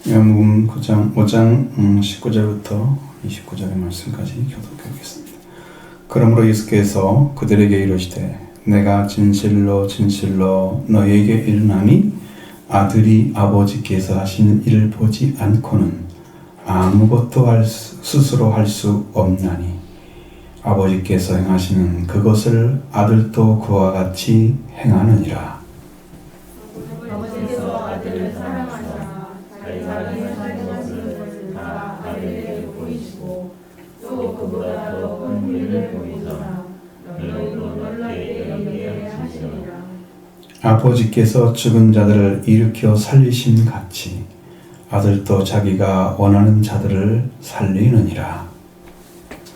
요한복음 5장 19절부터 29절의 말씀까지 교독하겠습니다. 그러므로 예수께서 그들에게 이르시되 내가 진실로 진실로 너희에게 이르나니 아들이 아버지께서 하시는 일을 보지 않고는 아무것도 스스로 할 수 없나니 아버지께서 행하시는 그것을 아들도 그와 같이 행하느니라. 아버지께서 아들을 사랑하사 자기가 행하신 것을 다 아들에게 보이시고 또 그보다 더 큰 일을 보이사 너희도 놀랍게 여기게 하시리라. 아버지께서 죽은 자들을 일으켜 살리신 같이 아들도 자기가 원하는 자들을 살리느니라.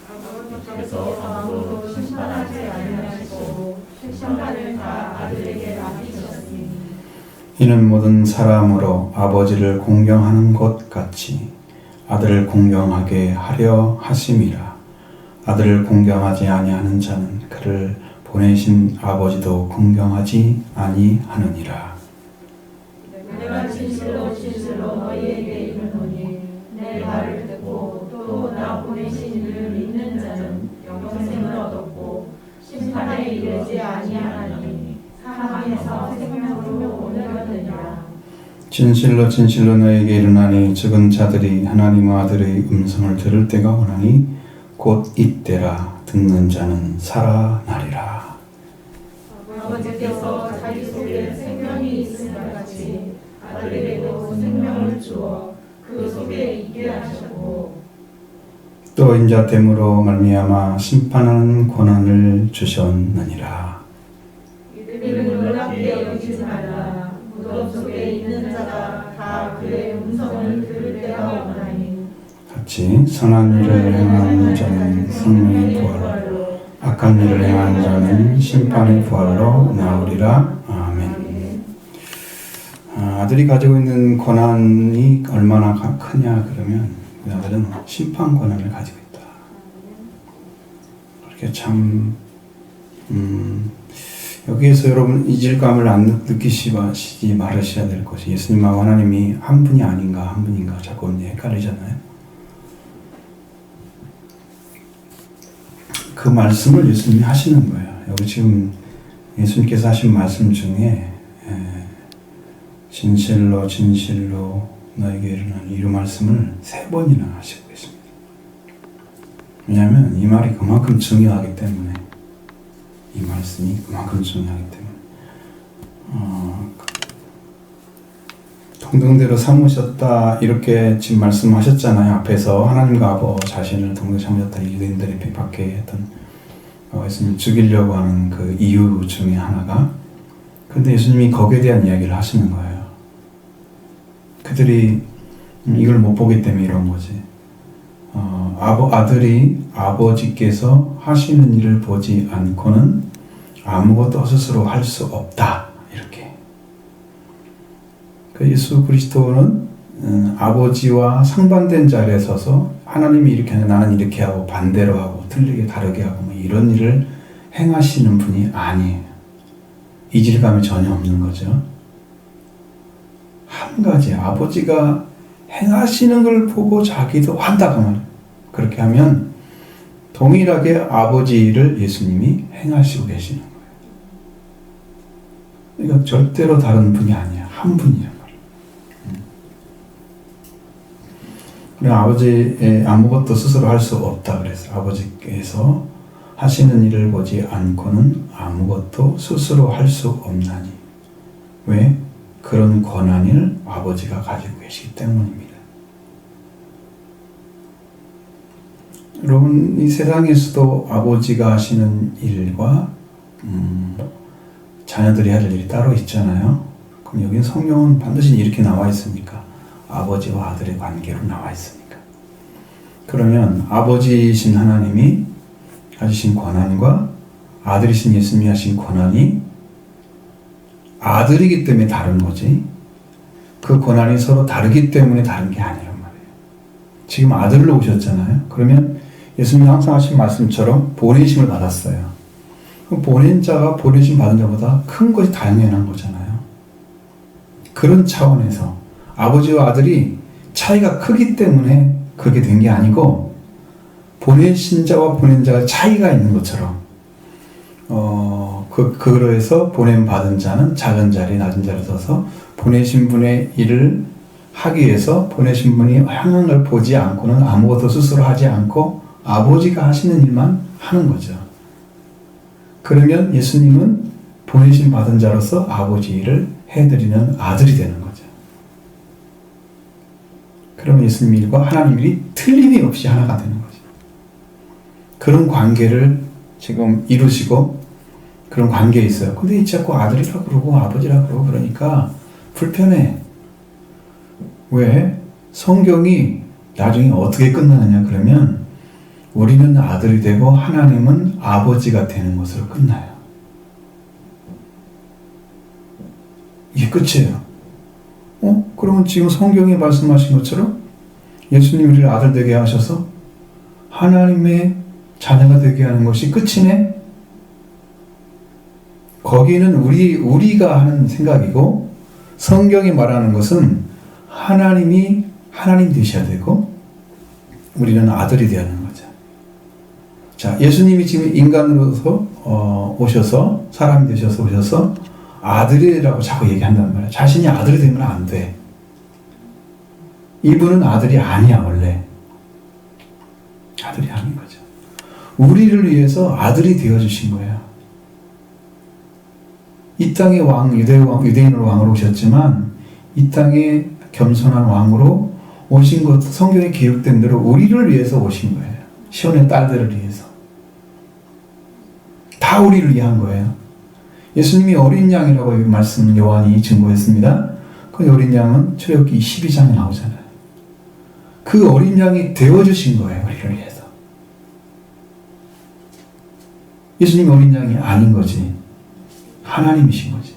아버지께서 아무도 심판하지 아니하시고 심판을 다 아들에게 맡기셨으니 이는 모든 사람으로 아버지를 공경하는 것 같이 아들을 공경하게 하려 하심이라. 아들을 공경하지 아니하는 자는 그를 보내신 아버지도 공경하지 아니하느니라. 내가 진실로 진실로 너희에게 이르노니 내 말을 듣고 또 나 보내신 이를 믿는 자는 영생을 얻었고 심판에 이르지 아니하나니 사망에서 생명으로 옮겨느니라. 진실로 진실로 너에게 이르나니 죽은 자들이 하나님 아들의 음성을 들을 때가 오나니 곧 이때라. 듣는 자는 살아나리라. 아버지께서 자기 속에 생명이 있음 같이 아들에게도 생명을 주어 그 속에 있게 하셨고 또 인자됨으로 말미암아 심판하는 권한을 주셨느니라. 이를 놀랍게 여기지 말라. 무덤 속에 있는 자가 다 그의 음성을 들을 때가 오나니 같이 선한 일을 행하는 자는 생명의 부활로 악한 일을 행하는 자는 심판의 부활로 나오리라. 아멘. 아들이 가지고 있는 권한이 얼마나 크냐 그러면 그 아들은 심판 권한을 가지고 있다. 그렇게 참 여기에서 여러분 이질감을 안 느끼시지 말으셔야 될 것이 예수님하고 하나님이 한 분이 아닌가 한 분인가 자꾸 헷갈리잖아요. 그 말씀을 예수님이 하시는 거예요. 여기 지금 예수님께서 하신 말씀 중에 진실로 진실로 너에게 이르노니 이 말씀을 3번이나 하시고 계십니다. 왜냐하면 이 말이 그만큼 중요하기 때문에 이 말씀이 그만큼 중요하기 때문에 동등대로 삼으셨다 이렇게 지금 말씀하셨잖아요. 앞에서 하나님과 아버 자신을 동등 삼으셨다 유대인들이 핍박해 했던 예수님 죽이려고 하는 그 이유 중에 하나가 근데 예수님이 거기에 대한 이야기를 하시는 거예요. 그들이 이걸 못 보기 때문에 이런 거지. 아들이 아버지께서 하시는 일을 보지 않고는 아무것도 스스로 할 수 없다. 이렇게. 그 예수 그리스도는 아버지와 상반된 자리에 서서 하나님이 이렇게 하면 나는 이렇게 하고 반대로 하고 틀리게 다르게 하고 뭐 이런 일을 행하시는 분이 아니에요. 이질감이 전혀 없는 거죠. 한 가지 아버지가 행하시는 걸 보고 자기도 한다고 말해요. 그렇게 하면 동일하게 아버지 일을 예수님이 행하시고 계시는 거예요. 그러니까 절대로 다른 분이 아니야. 한 분이란 말이에요. 그래 아버지 아무것도 스스로 할 수 없다 그랬어요. 아버지께서 하시는 일을 보지 않고는 아무것도 스스로 할 수 없나니. 왜? 그런 권한을 아버지가 가지고 계시기 때문입니다. 여러분 이 세상에서도 아버지가 하시는 일과 자녀들이 할 일이 따로 있잖아요. 그럼 여기는 성경은 반드시 이렇게 나와 있습니까? 아버지와 아들의 관계로 나와 있습니까? 그러면 아버지이신 하나님이 가지신 권한과 아들이신 예수님이 하신 권한이 아들이기 때문에 다른 거지 그 권한이 서로 다르기 때문에 다른 게 아니란 말이에요. 지금 아들로 오셨잖아요. 그러면 예수님이 항상 하신 말씀처럼 보내심을 받았어요. 그럼 보낸 자가 보내심 받은 자보다 큰 것이 당연한 거잖아요. 그런 차원에서 아버지와 아들이 차이가 크기 때문에 그렇게 된 게 아니고 보내신 자와 보낸 자가 차이가 있는 것처럼 그러해서 보냄받은 자는 작은 자리 낮은 자리에 서서 보내신 분의 일을 하기 위해서 보내신 분이 향한 걸 보지 않고는 아무것도 스스로 하지 않고 아버지가 하시는 일만 하는 거죠. 그러면 예수님은 보내신 받은 자로서 아버지 일을 해드리는 아들이 되는 거죠. 그러면 예수님 일과 하나님 일이 틀림이 없이 하나가 되는 거죠. 그런 관계를 지금 이루시고 그런 관계에 있어요. 근데 자꾸 아들이라 그러고 아버지라 그러고 그러니까 불편해. 왜? 성경이 나중에 어떻게 끝나느냐 그러면 우리는 아들이 되고 하나님은 아버지가 되는 것으로 끝나요. 이게 끝이에요. 그러면 지금 성경이 말씀하신 것처럼 예수님 우리를 아들 되게 하셔서 하나님의 자녀가 되게 하는 것이 끝이네? 거기는 우리가 하는 생각이고 성경이 말하는 것은 하나님이 하나님 되셔야 되고 우리는 아들이 되어야 하는 거죠. 자, 예수님이 지금 인간으로서 오셔서 사람이 되셔서 오셔서 아들이라고 자꾸 얘기한단 말이에요. 자신이 아들이 되면 안 돼. 이분은 아들이 아니야 원래. 아들이 아닌 거죠. 우리를 위해서 아들이 되어주신 거예요. 이 땅의 왕, 유대인으로 왕으로 오셨지만 이 땅에 겸손한 왕으로 오신 것, 성경에 기록된 대로 우리를 위해서 오신 거예요. 시온의 딸들을 위해서. 다 우리를 위한 거예요. 예수님이 어린 양이라고 말씀 요한이 증거했습니다. 그 어린 양은 출애굽기 12장에 나오잖아요. 그 어린 양이 되어주신 거예요. 우리를 위해서. 예수님이 어린 양이 아닌 거지. 하나님이신 거지.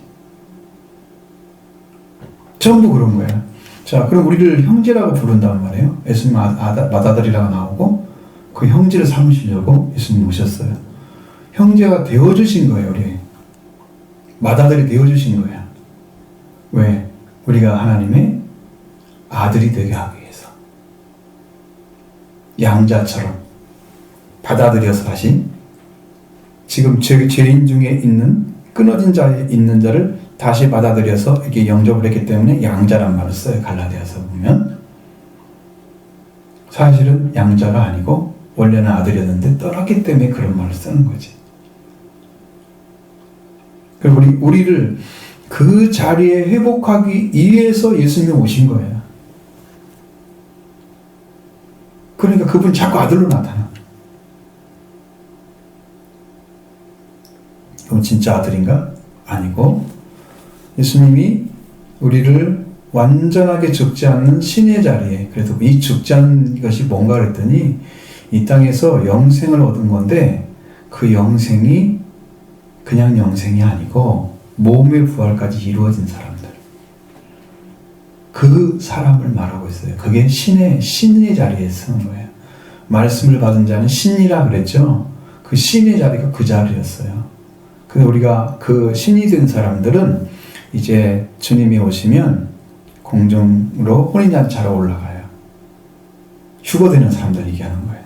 전부 그런 거예요. 자, 그럼 우리를 형제라고 부른단 말이에요. 예수님 맏아들이라고 나오고 그 형제를 삼으시려고 예수님 오셨어요. 형제가 되어주신 거예요. 우리 맏아들이 되어주신 거예요. 왜? 우리가 하나님의 아들이 되게 하기 위해서. 양자처럼 받아들여서 다시 지금 죄인 중에 있는 끊어진 자에 있는 자를 다시 받아들여서 이렇게 영접을 했기 때문에 양자란 말을 써요. 갈라디아서 보면 사실은 양자가 아니고 원래는 아들이었는데 떠났기 때문에 그런 말을 쓰는 거지. 그리고 우리를 그 자리에 회복하기 위해서 예수님이 오신 거예요. 그러니까 그분 자꾸 아들로 나타나. 그럼 진짜 아들인가? 아니고 예수님이 우리를 완전하게 죽지 않는 신의 자리에, 그래서 이 죽지 않는 것이 뭔가 그랬더니 이 땅에서 영생을 얻은 건데 그 영생이 그냥 영생이 아니고 몸의 부활까지 이루어진 사람들, 그 사람을 말하고 있어요. 그게 신의 자리에 쓰는 거예요. 말씀을 받은 자는 신이라 그랬죠. 그 신의 자리가 그 자리였어요. 그래서 우리가 그 신이 된 사람들은 이제 주님이 오시면 공중으로 혼인잔치하러 올라가요. 휴거되는 사람들 얘기하는 거예요.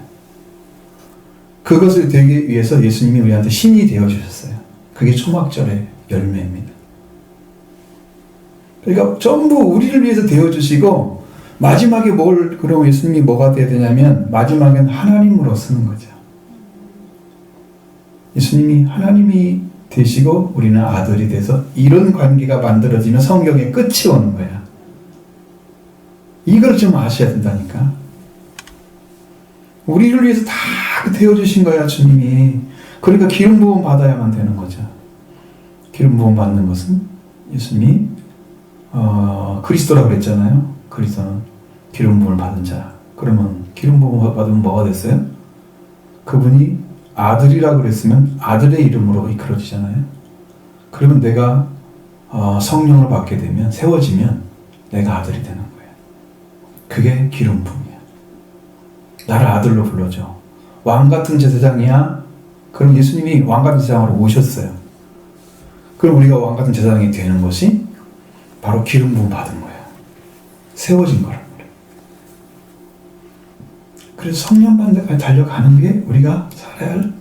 그것을 되기 위해서 예수님이 우리한테 신이 되어주셨어요. 그게 초막절의 열매입니다. 그러니까 전부 우리를 위해서 되어주시고 마지막에 그럼 예수님이 뭐가 되어야 되냐면 마지막엔 하나님으로 쓰는 거죠. 예수님이 하나님이 되시고 우리는 아들이 돼서 이런 관계가 만들어지면 성경의 끝이 오는 거야. 이걸 좀 아셔야 된다니까. 우리를 위해서 다 되어주신 거야, 주님이. 그러니까 기름 부음 받아야만 되는 거죠. 기름 부음 받는 것은 예수님이 그리스도라고 그랬잖아요. 그리스도는 기름 부음을 받은 자. 그러면 기름 부음을 받으면 뭐가 됐어요? 그분이 아들이라고 그랬으면 아들의 이름으로 이끌어지잖아요. 그러면 내가 성령을 받게 되면, 세워지면 내가 아들이 되는 거예요. 그게 기름 부음이야. 나를 아들로 불러줘. 왕 같은 제사장이야? 그럼 예수님이 왕 같은 제사장으로 오셨어요. 그럼 우리가 왕 같은 제사장이 되는 것이 바로 기름 부음 받은 거예요. 세워진 거란 말이에요. 그래서 성령 받는 데까지 달려가는 게 우리가 살아야 할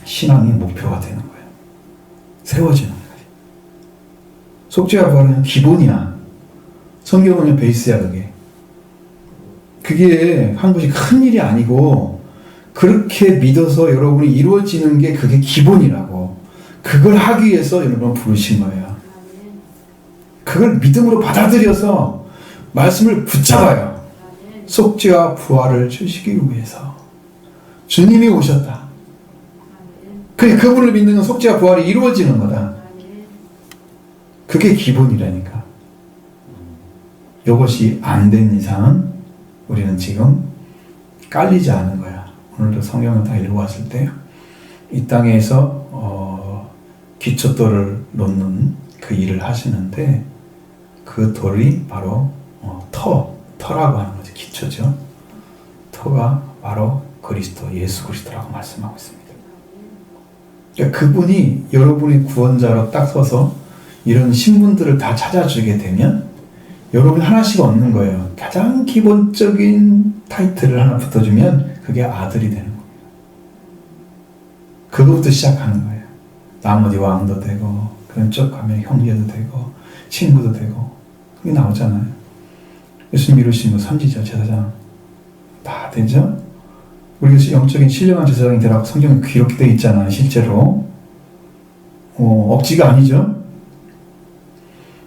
신앙의 목표가 되는 거예요. 세워지는 거예요. 속죄와 부활은 기본이야. 성경은 베이스야, 그게. 그게 한 것이 큰 일이 아니고, 그렇게 믿어서 여러분이 이루어지는 게 그게 기본이라고. 그걸 하기 위해서 여러분 부르신 거예요. 그걸 믿음으로 받아들여서 말씀을 붙잡아요. 속죄와 부활을 주시기 위해서. 주님이 오셨다. 그분을 믿는 속죄와 부활이 이루어지는 거다. 그게 기본이라니까. 이것이 안 된 이상은 우리는 지금 깔리지 않은 거야. 오늘도 성경을 다 읽어왔을 때 이 땅에서 기초돌을 놓는 그 일을 하시는데 그 돌이 바로 터라고 하는 거죠. 기초죠. 터가 바로 그리스도, 예수 그리스도라고 말씀하고 있습니다. 그러니까 그분이 여러분의 구원자로 딱 서서 이런 신분들을 다 찾아주게 되면 여러분 하나씩 얻는 거예요. 가장 기본적인 타이틀을 하나 붙어주면 그게 아들이 되는 거예요. 그거부터 시작하는 거예요. 나머지 왕도 되고 그런 쪽 가면 형제도 되고 친구도 되고 그게 나오잖아요. 예수님 이루신 거 선지자, 제사장 다 되죠? 우리가 영적인 신령한 제사장이 되라고 성경에 기록되어 있잖아요. 실제로 억지가 아니죠.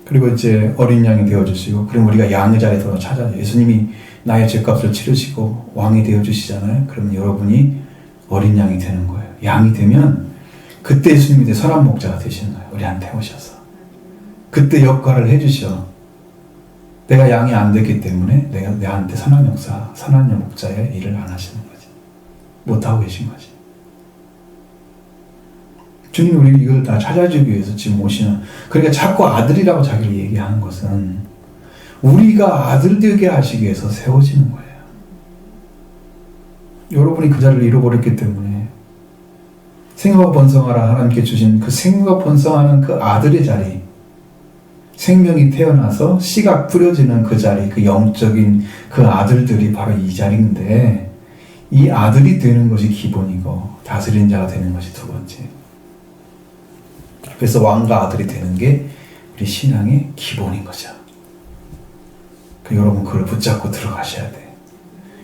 그리고 이제 어린 양이 되어주시고, 그럼 우리가 양의 자리에 들어 찾아요. 예수님이 나의 죄값을 치르시고 왕이 되어주시잖아요. 그러면 여러분이 어린 양이 되는 거예요. 양이 되면 그때 예수님이 선한 목자가 되시는 거예요. 우리한테 오셔서 그때 역할을 해주셔. 내가 양이 안 됐기 때문에 내가 내한테 선한 목자의 일을 안 하시는 거지. 못하고 계신 거지. 주님이 우리 이걸 다 찾아주기 위해서 지금 오시는, 그러니까 자꾸 아들이라고 자기를 얘기하는 것은 우리가 아들 되게 하시기 위해서 세워지는 거예요. 여러분이 그 자리를 잃어버렸기 때문에 생육과 번성하라 하나님께 주신 그 생육과 번성하는 그 아들의 자리, 생명이 태어나서 씨가 뿌려지는 그 자리, 그 영적인 그 아들들이 바로 이 자리인데, 이 아들이 되는 것이 기본이고 다스린 자가 되는 것이 두 번째. 그래서 왕과 아들이 되는 게 우리 신앙의 기본인 거죠. 여러분 그걸 붙잡고 들어가셔야 돼.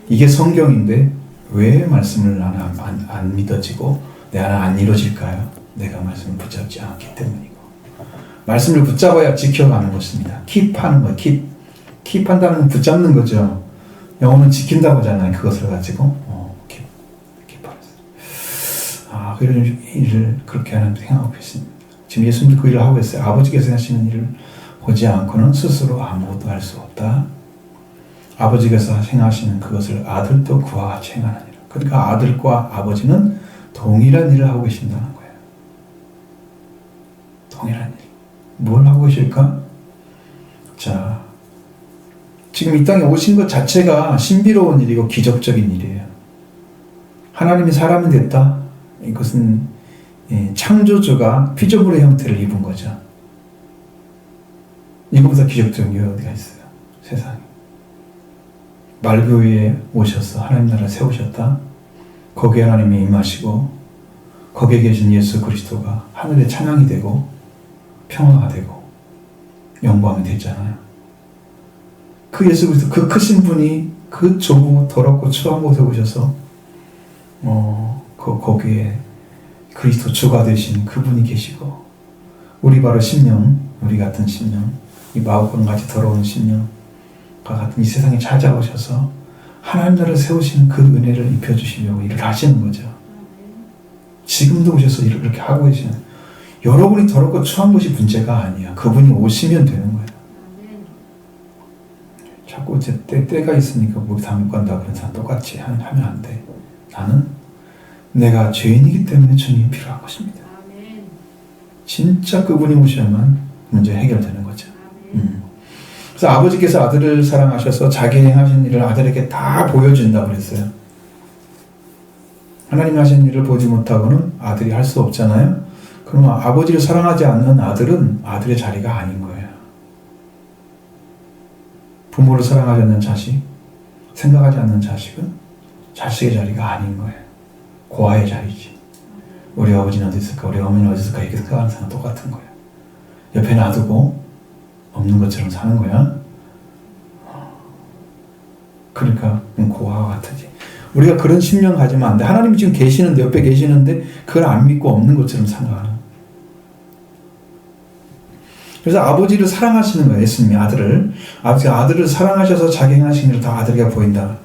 이게 성경인데 왜 말씀을 나는 안 믿어지고 내 안에 안 이루어질까요? 내가 말씀을 붙잡지 않기 때문이고. 말씀을 붙잡아야 지켜가는 것입니다. 킵하는 거, 킵한다는 건 붙잡는 거죠. 영어는 지킨다고 하잖아요. 그것을 가지고 킵하는. 그런 일을 그렇게 하는 생각하고 계십니다. 지금 예수님도 그 일을 하고 있어요. 아버지께서 하시는 일을 보지 않고는 스스로 아무것도 할 수 없다. 아버지께서 행하시는 그것을 아들도 그와 같이 행하느니라. 그러니까 아들과 아버지는 동일한 일을 하고 계신다는 거예요. 동일한 일. 뭘 하고 계실까? 자, 지금 이 땅에 오신 것 자체가 신비로운 일이고 기적적인 일이에요. 하나님이 사람이 됐다. 이것은 창조주가 피조물의 형태를 입은 거죠. 이거보다 기적적인 게 어디가 있어요? 세상에. 말교회에 오셔서 하나님 나라를 세우셨다. 거기에 하나님이 임하시고 거기에 계신 예수 그리스도가 하늘의 찬양이 되고 평화가 되고 영광이 됐잖아요. 그 예수 그리스도, 그 크신 분이 그 좁고 더럽고 추한 곳에 오셔서 거기에 그리스도 주가 되신 그분이 계시고, 우리 바로 심령, 우리 같은 심령, 이 마음과 같이 더러운 심령과 같은 이 세상에 찾아오셔서 하나님 나라를 세우시는 그 은혜를 입혀주시려고 일을 하시는 거죠. 지금도 오셔서 일을 그렇게 하고 계시는, 여러분이 더럽고 추한 것이 문제가 아니야. 그분이 오시면 되는 거예요. 자꾸 이제 때가 있으니까 우리 다 못 간다 그런 사람 똑같이 하면 안 돼. 나는 내가 죄인이기 때문에 주님이 필요한 것입니다. 진짜 그분이 오셔야만 문제 해결되는 거죠. 그래서 아버지께서 아들을 사랑하셔서 자기 행하신 일을 아들에게 다 보여준다고 그랬어요. 하나님 하신 일을 보지 못하고는 아들이 할 수 없잖아요. 그러면 아버지를 사랑하지 않는 아들은 아들의 자리가 아닌 거예요. 부모를 사랑하지 않는 자식, 생각하지 않는 자식은 자식의 자리가 아닌 거예요. 고아의 자리지. 우리 아버지는 어디 있을까? 우리 어머니는 어디 있을까? 이렇게 생각하는 사람 똑같은 거예요. 옆에 놔두고 없는 것처럼 사는 거야. 그러니까 고아와 같으지. 우리가 그런 심령 가지면 안 돼. 하나님이 지금 계시는데, 옆에 계시는데 그걸 안 믿고 없는 것처럼 생각하는. 그래서 아버지를 사랑하시는 거예요. 예수님이 아들을 사랑하셔서 자기 행하신 일을 다 아들에게 보인다.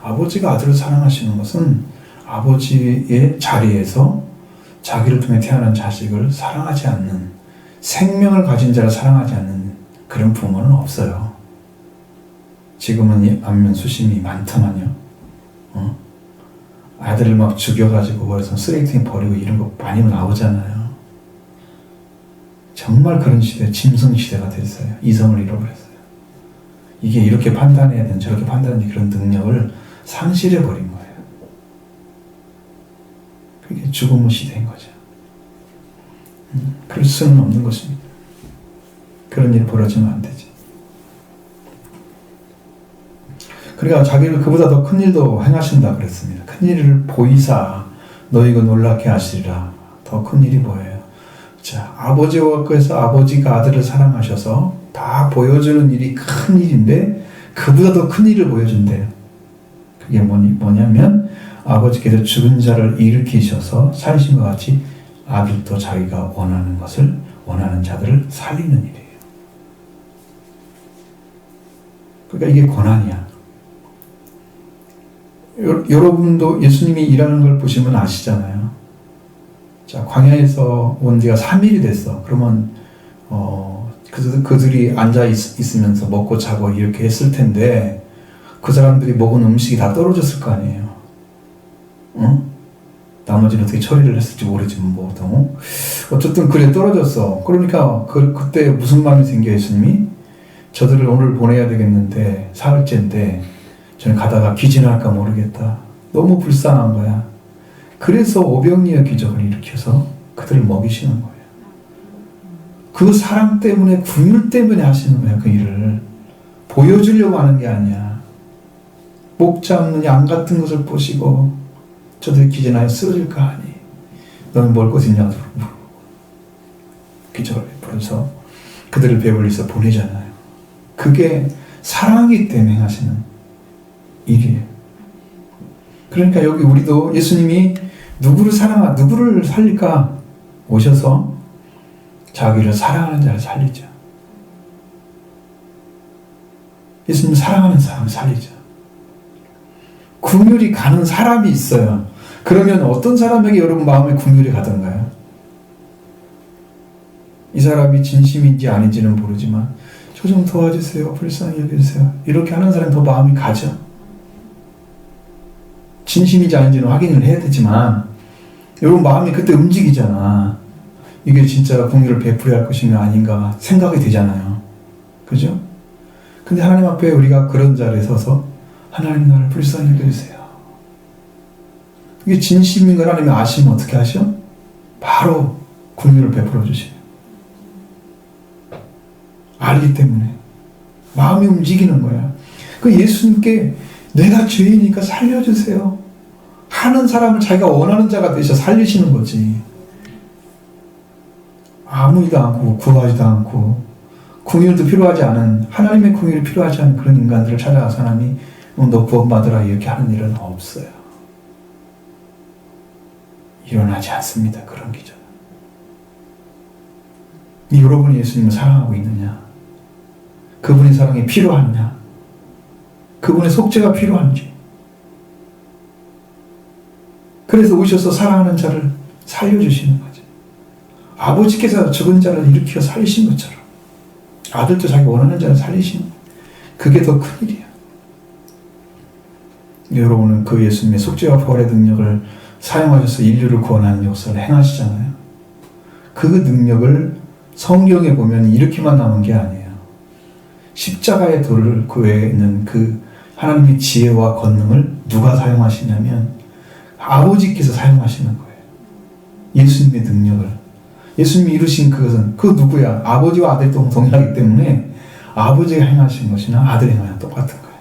아버지가 아들을 사랑하시는 것은 아버지의 자리에서 자기를 통해 태어난 자식을 사랑하지 않는, 생명을 가진 자를 사랑하지 않는 그런 부모는 없어요. 지금은 안면 수심이 많더만요. 아들을 막 죽여가지고 그래서 쓰레기통에 버리고 이런 거 많이 나오잖아요. 정말 그런 시대, 짐승 시대가 됐어요. 이성을 잃어버렸어요. 이게 이렇게 판단해야 되는, 저렇게 판단하는 그런 능력을 상실해버린 거예요. 그게 죽음의 시대인 거죠. 그럴 수는 없는 것입니다. 그런 일이 벌어지면 안 되지. 그러니까 자기를 그보다 더 큰 일도 행하신다 그랬습니다. 큰 일을 보이사 너희가 놀랍게 하시리라. 더 큰 일이 뭐예요? 자, 아버지와 그래서 아버지가 아들을 사랑하셔서 다 보여주는 일이 큰 일인데 그보다 더 큰 일을 보여준대요. 그게 뭐냐면 아버지께서 죽은 자를 일으키셔서 살리신과 같이 아들도 자기가 원하는 것을, 원하는 자들을 살리는 일이에요. 그러니까 이게 고난이야. 여러분도 예수님이 일하는 걸 보시면 아시잖아요. 자, 광야에서 온 지가 3일이 됐어. 그러면 그들이 앉아 있으면서 먹고 자고 이렇게 했을 텐데 그 사람들이 먹은 음식이 다 떨어졌을 거 아니에요. 나머지는 어떻게 처리를 했을지 모르지만 보통 어쨌든 그래 떨어졌어. 그러니까 그때 무슨 마음이 생겨 예수님이? 저들을 오늘 보내야 되겠는데 사흘째인데 저는 가다가 기진할까 모르겠다. 너무 불쌍한 거야. 그래서 오병이어 기적을 일으켜서 그들을 먹이시는 거예요. 그 사랑 때문에, 긍휼 때문에 하시는 거야. 그 일을 보여주려고 하는 게 아니야. 목 잡는 양 같은 것을 보시고 저들이 기진하여 쓰러질까 하니 너는 뭘 것이냐고 물어보고 기적을 베풀어서 그들을 배불리서 보내잖아요. 그게 사랑이기 때문에 하시는 일이에요. 그러니까 여기 우리도 예수님이 누구를 살릴까? 오셔서 자기를 사랑하는 자를 살리죠. 예수님 사랑하는 사람을 살리죠. 긍휼이 가는 사람이 있어요. 그러면 어떤 사람에게 여러분 마음에 긍휼이 가던가요? 이 사람이 진심인지 아닌지는 모르지만 저 좀 도와주세요. 불쌍히 여겨주세요. 이렇게 하는 사람이 더 마음이 가죠. 진심인지 아닌지는 확인을 해야 되지만 여러분 마음이 그때 움직이잖아. 이게 진짜 긍휼을 베풀어야 할 것인가 아닌가 생각이 되잖아요. 그죠? 근데 하나님 앞에 우리가 그런 자리에 서서 하나님 나를 불쌍히 여겨주세요. 이게 진심인 걸 하나님이 아시면 어떻게 하셔? 바로 긍휼을 베풀어 주시요. 알기 때문에 마음이 움직이는 거야. 그 예수님께 내가 죄이니까 살려주세요 하는 사람을 자기가 원하는 자가 되셔 살리시는 거지. 아무리도 않고 구하지도 않고 긍휼도 필요하지 않은, 하나님의 긍휼이 필요하지 않은 그런 인간들을 찾아가서 하나님이 너 구원받으라 이렇게 하는 일은 없어요. 일어나지 않습니다. 그런 기적. 여러분이 예수님을 사랑하고 있느냐? 그분의 사랑이 필요하느냐? 그분의 속죄가 필요한지. 그래서 오셔서 사랑하는 자를 살려주시는 거죠. 아버지께서 죽은 자를 일으켜 살리신 것처럼 아들도 자기 원하는 자를 살리신, 그게 더 큰 일이야. 여러분은 그 예수님의 속죄와 부활의 능력을 사용하셔서 인류를 구원하는 역사를 행하시잖아요. 그 능력을 성경에 보면 이렇게만 나온 게 아니에요. 십자가의 돌을 그 외에 있는 그 하나님의 지혜와 권능을 누가 사용하시냐면 아버지께서 사용하시는 거예요. 예수님의 능력을. 예수님이 이루신 그것은 그 누구야? 아버지와 아들이 동일하기 때문에 아버지가 행하신 것이나 아들이 행하는 똑같은 거예요.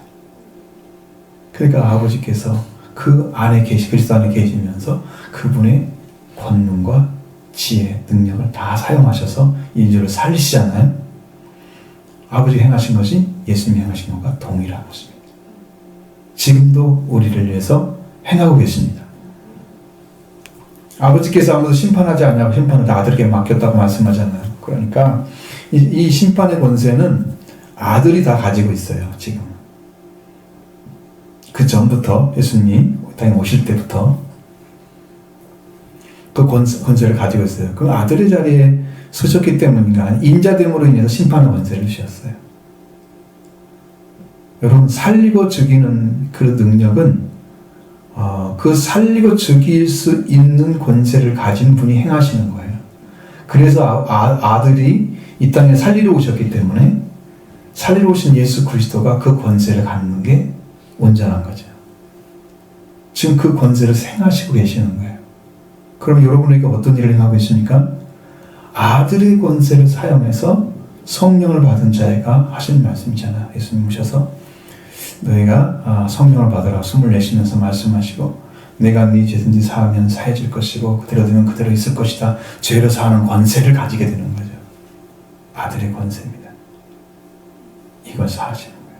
그러니까 아버지께서 그 안에 그리스도 안에 계시면서 그분의 권능과 지혜, 능력을 다 사용하셔서 인류를 살리시잖아요. 아버지 행하신 것이 예수님이 행하신 것과 동일한 것입니다. 지금도 우리를 위해서 행하고 계십니다. 아버지께서 아무도 심판하지 않냐고 심판을 아들에게 맡겼다고 말씀하잖아요. 그러니까 이 심판의 권세는 아들이 다 가지고 있어요. 지금 그 전부터 예수님이 땅에 오실 때부터 그 권세를 가지고 있어요. 그 아들의 자리에 서셨기 때문인가 인자됨으로 인해서 심판의 권세를 주셨어요. 여러분 살리고 죽이는 그 능력은 그 살리고 죽일 수 있는 권세를 가진 분이 행하시는 거예요. 그래서 아들이 이 땅에 살리러 오셨기 때문에 살리러 오신 예수 그리스도가 그 권세를 갖는 게 온전한 거죠. 지금 그 권세를 행하시고 계시는 거예요. 그럼 여러분에게 어떤 일을 행하고 있습니까? 아들의 권세를 사용해서 성령을 받은 자애가 하신 말씀이잖아요. 예수님 오셔서 너희가 성령을 받으라 숨을 내쉬면서 말씀하시고 내가 네 죄든지 사하면 사해질 것이고 그대로 되면 그대로 있을 것이다. 죄로 사하는 권세를 가지게 되는 거죠. 아들의 권세입니다. 이걸 사하시는 거예요.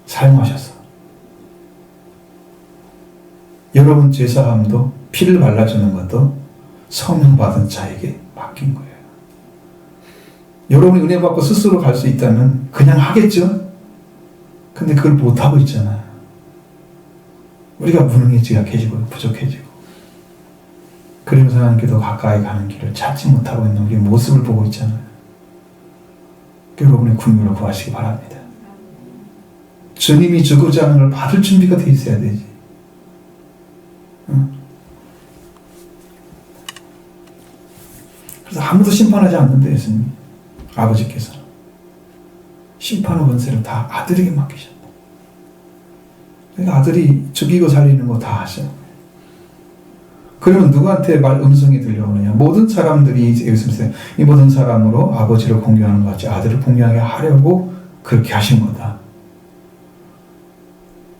사용하셔서 여러분 죄사함도 피를 발라주는 것도 성령 받은 자에게 맡긴 거예요. 여러분이 은혜 받고 스스로 갈 수 있다면 그냥 하겠죠? 근데 그걸 못하고 있잖아요. 우리가 무능해지고 부족해지고 그러면서 하나님께 더 가까이 가는 길을 찾지 못하고 있는 우리의 모습을 보고 있잖아요. 여러분의 긍휼을 구하시기 바랍니다. 주님이 주고자 하는 걸 받을 준비가 돼 있어야 되지. 그래서 아무도 심판하지 않는데 예수님 아버지께서 심판의 권세를 다 아들에게 맡기셨다. 그러니까 아들이 죽이고 살리는 거 다 하셔. 그러면 누구한테 음성이 들려오느냐? 모든 사람들이 예수님께서 이 모든 사람으로 아버지를 공경하는 것 같이 아들을 공경하게 하려고 그렇게 하신 거다.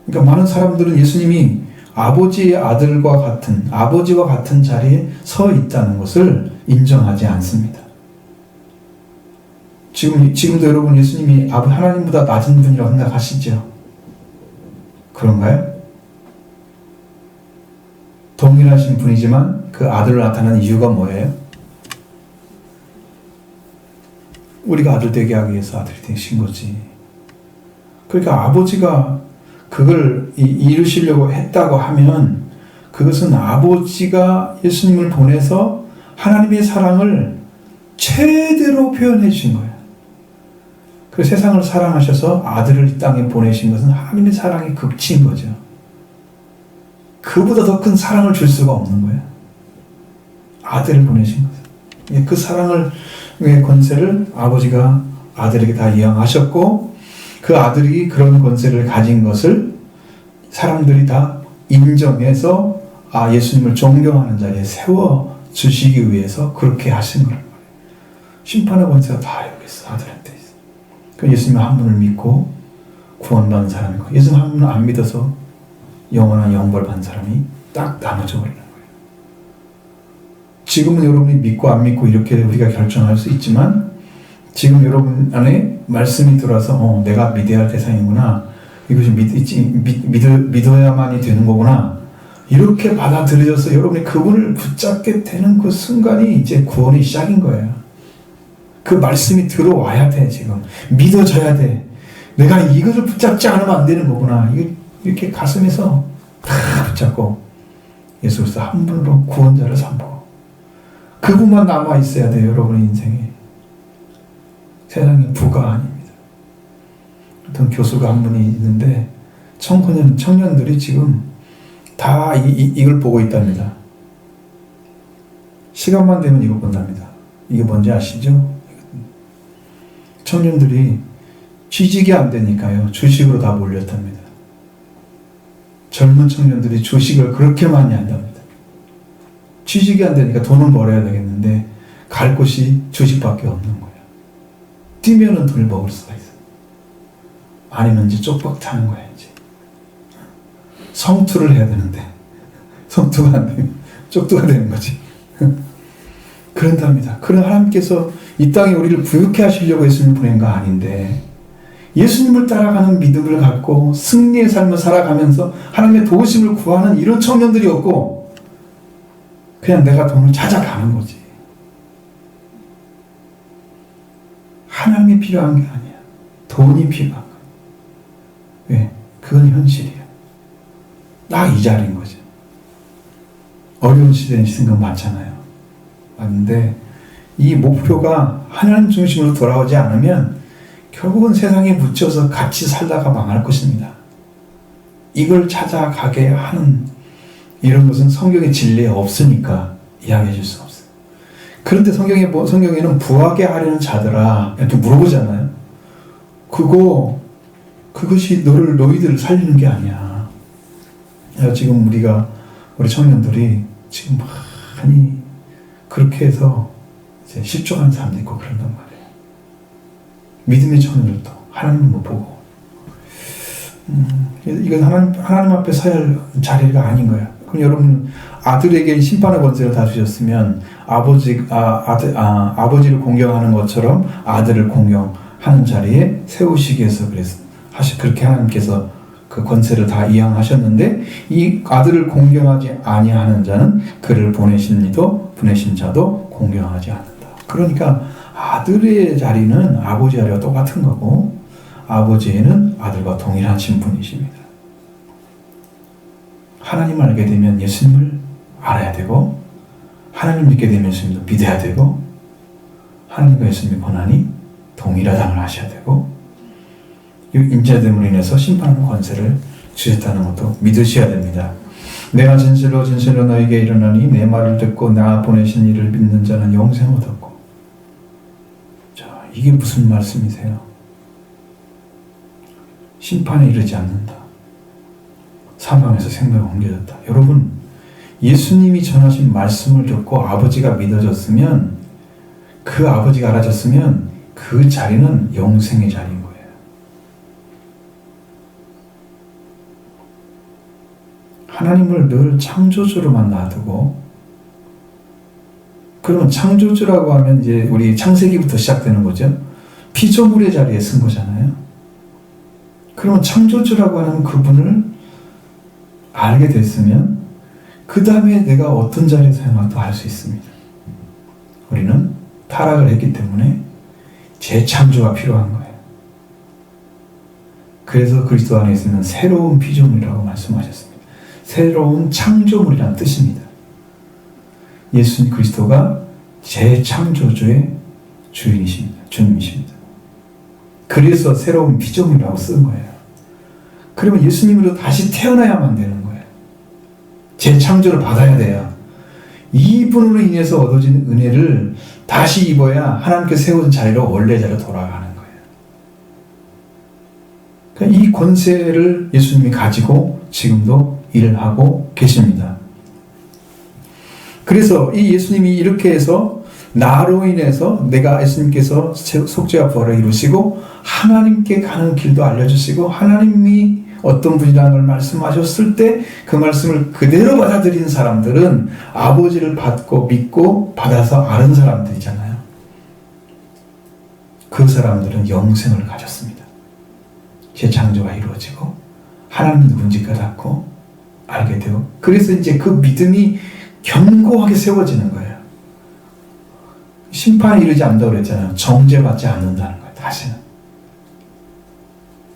그러니까 많은 사람들은 예수님이 아버지의 아들과 아버지와 같은 자리에 서 있다는 것을 인정하지 않습니다. 지금도 여러분 예수님이 하나님보다 낮은 분이라고 생각하시죠? 그런가요? 동일하신 분이지만 그 아들로 나타난 이유가 뭐예요? 우리가 아들 되게 하기 위해서 아들이 되신 거지. 그러니까 아버지가 그걸 이루시려고 했다고 하면 그것은 아버지가 예수님을 보내서 하나님의 사랑을 최대로 표현해 주신 거예요. 그 세상을 사랑하셔서 아들을 이 땅에 보내신 것은 하나님의 사랑의 극치인 거죠. 그보다 더 큰 사랑을 줄 수가 없는 거예요. 아들을 보내신 거죠. 그 사랑의 권세를 아버지가 아들에게 다 이양하셨고 그 아들이 그런 권세를 가진 것을 사람들이 다 인정해서 예수님을 존경하는 자리에 세워주시기 위해서 그렇게 하신 거예요. 심판의 권세가 다 여기 있어. 아들한테 있어. 그 예수님 한 분을 믿고 구원받은 사람이고 예수님 한 분을 안 믿어서 영원한 영벌 받은 사람이 딱 나눠져 버리는 거예요. 지금은 여러분이 믿고 안 믿고 이렇게 우리가 결정할 수 있지만 지금 여러분 안에 말씀이 들어와서 내가 믿어야 할 대상이구나. 이것이 믿어야만이 되는 거구나. 이렇게 받아들여져서 여러분이 그분을 붙잡게 되는 그 순간이 이제 구원의 시작인 거예요. 그 말씀이 들어와야 돼. 지금 믿어져야 돼. 내가 이것을 붙잡지 않으면 안 되는 거구나. 이렇게 가슴에서 다 붙잡고 예수 그리스도 한 분으로 구원자를 삼고 그분만 남아 있어야 돼요. 여러분의 인생에. 세상에 부가 아닙니다. 어떤 교수가 한 분이 있는데 청년들이 지금 다 이걸 보고 있답니다. 시간만 되면 이거 본답니다. 이게 뭔지 아시죠? 청년들이 취직이 안 되니까요. 주식으로 다 몰렸답니다. 젊은 청년들이 주식을 그렇게 많이 한답니다. 취직이 안 되니까 돈은 벌어야 되겠는데 갈 곳이 주식밖에 없는 거예요. 뛰면은 돈을 먹을 수가 있어요. 아니면 이제 쪽박 타는 거예요. 이제. 성투를 해야 되는데 성투가 안 되면 쪽두가 되는 거지. 그런답니다. 그런 하나님께서 이 땅에 우리를 부유케 하시려고 예수님을 보낸 거 아닌데 예수님을 따라가는 믿음을 갖고 승리의 삶을 살아가면서 하나님의 도우심을 구하는 이런 청년들이 없고 그냥 내가 돈을 찾아가는 거지. 하나님이 필요한 게 아니야. 돈이 필요한 거야. 왜? 그건 현실이야. 나 이 자리인 거지. 어려운 시대에 생각 많잖아요. 맞는데 이 목표가 하나님 중심으로 돌아오지 않으면 결국은 세상에 묻혀서 같이 살다가 망할 것입니다. 이걸 찾아가게 하는 이런 것은 성경의 진리에 없으니까 이야기해 줄 수 없어요. 그런데 성경에는 부하게 하려는 자들아 이렇게 물어보잖아요. 그것이 너희들을 살리는 게 아니야. 지금 우리 청년들이 지금 많이 그렇게 해서 이제 실족하는 사람도 있고 그런단 말이에요. 믿음의 청년들도 하나님을 못 보고 이건 하나님 앞에 서야 할 자리가 아닌 거예요. 그럼 여러분 아들에게 심판의 권세를 다 주셨으면 아버지를 공경하는 것처럼 아들을 공경하는 자리에 세우시기 위해서 그렇게 하나님께서 그 권세를 다 이양하셨는데 이 아들을 공경하지 아니하는 자는 그를 보내신 자도 공경하지 않는다. 그러니까 아들의 자리는 아버지 자리와 똑같은 거고 아버지는 아들과 동일한 신분이십니다. 하나님을 알게 되면 예수님을 알아야 되고 하나님을 믿게 되면 예수님도 믿어야 되고 하나님과 예수님의 권한이 동일하다는 걸 아셔야 되고 이 인자됨으로 인해서 심판하는 권세를 주셨다는 것도 믿으셔야 됩니다. 내가 진실로 진실로 너에게 이르노니 내 말을 듣고 나 보내신 이를 믿는 자는 영생을 얻었고. 자, 이게 무슨 말씀이세요? 심판에 이르지 않는다. 사망에서 생명에 옮겨졌다. 여러분, 예수님이 전하신 말씀을 듣고 아버지가 믿어졌으면 그 아버지가 알아졌으면 그 자리는 영생의 자리인 거예요. 하나님을 늘 창조주로만 놔두고 그러면 창조주라고 하면 이제 우리 창세기부터 시작되는 거죠. 피조물의 자리에 쓴 거잖아요. 그러면 창조주라고 하는 그분을 알게 됐으면 그 다음에 내가 어떤 자리에 사용할도 알 수 있습니다. 우리는 타락을 했기 때문에 재창조가 필요한 거예요. 그래서 그리스도 안에 있으면 새로운 피조물이라고 말씀하셨습니다. 새로운 창조물이라는 뜻입니다. 예수님 그리스도가 재창조주의 주님이십니다. 그래서 새로운 피조물이라고 쓴 거예요. 그러면 예수님으로 다시 태어나야만 되는 거예요. 재창조를 받아야 돼요. 이분으로 인해서 얻어진 은혜를 다시 입어야 하나님께 세운 자리로 원래 자리로 돌아가는 거예요. 그러니까 이 권세를 예수님이 가지고 지금도 일을 하고 계십니다. 그래서 이 예수님이 이렇게 해서 나로 인해서 내가 예수님께서 속죄와 부활을 이루시고 하나님께 가는 길도 알려주시고 하나님이 어떤 분이라는 걸 말씀하셨을 때 그 말씀을 그대로 받아들인 사람들은 아버지를 받고 믿고 받아서 아는 사람들이잖아요. 그 사람들은 영생을 가졌습니다. 재창조가 이루어지고 하나님 누군지 깨닫고 알게 되고 그래서 이제 그 믿음이 견고하게 세워지는 거예요. 심판에 이르지 않는다고 그랬잖아요. 정죄받지 않는다는 거예요. 다시는.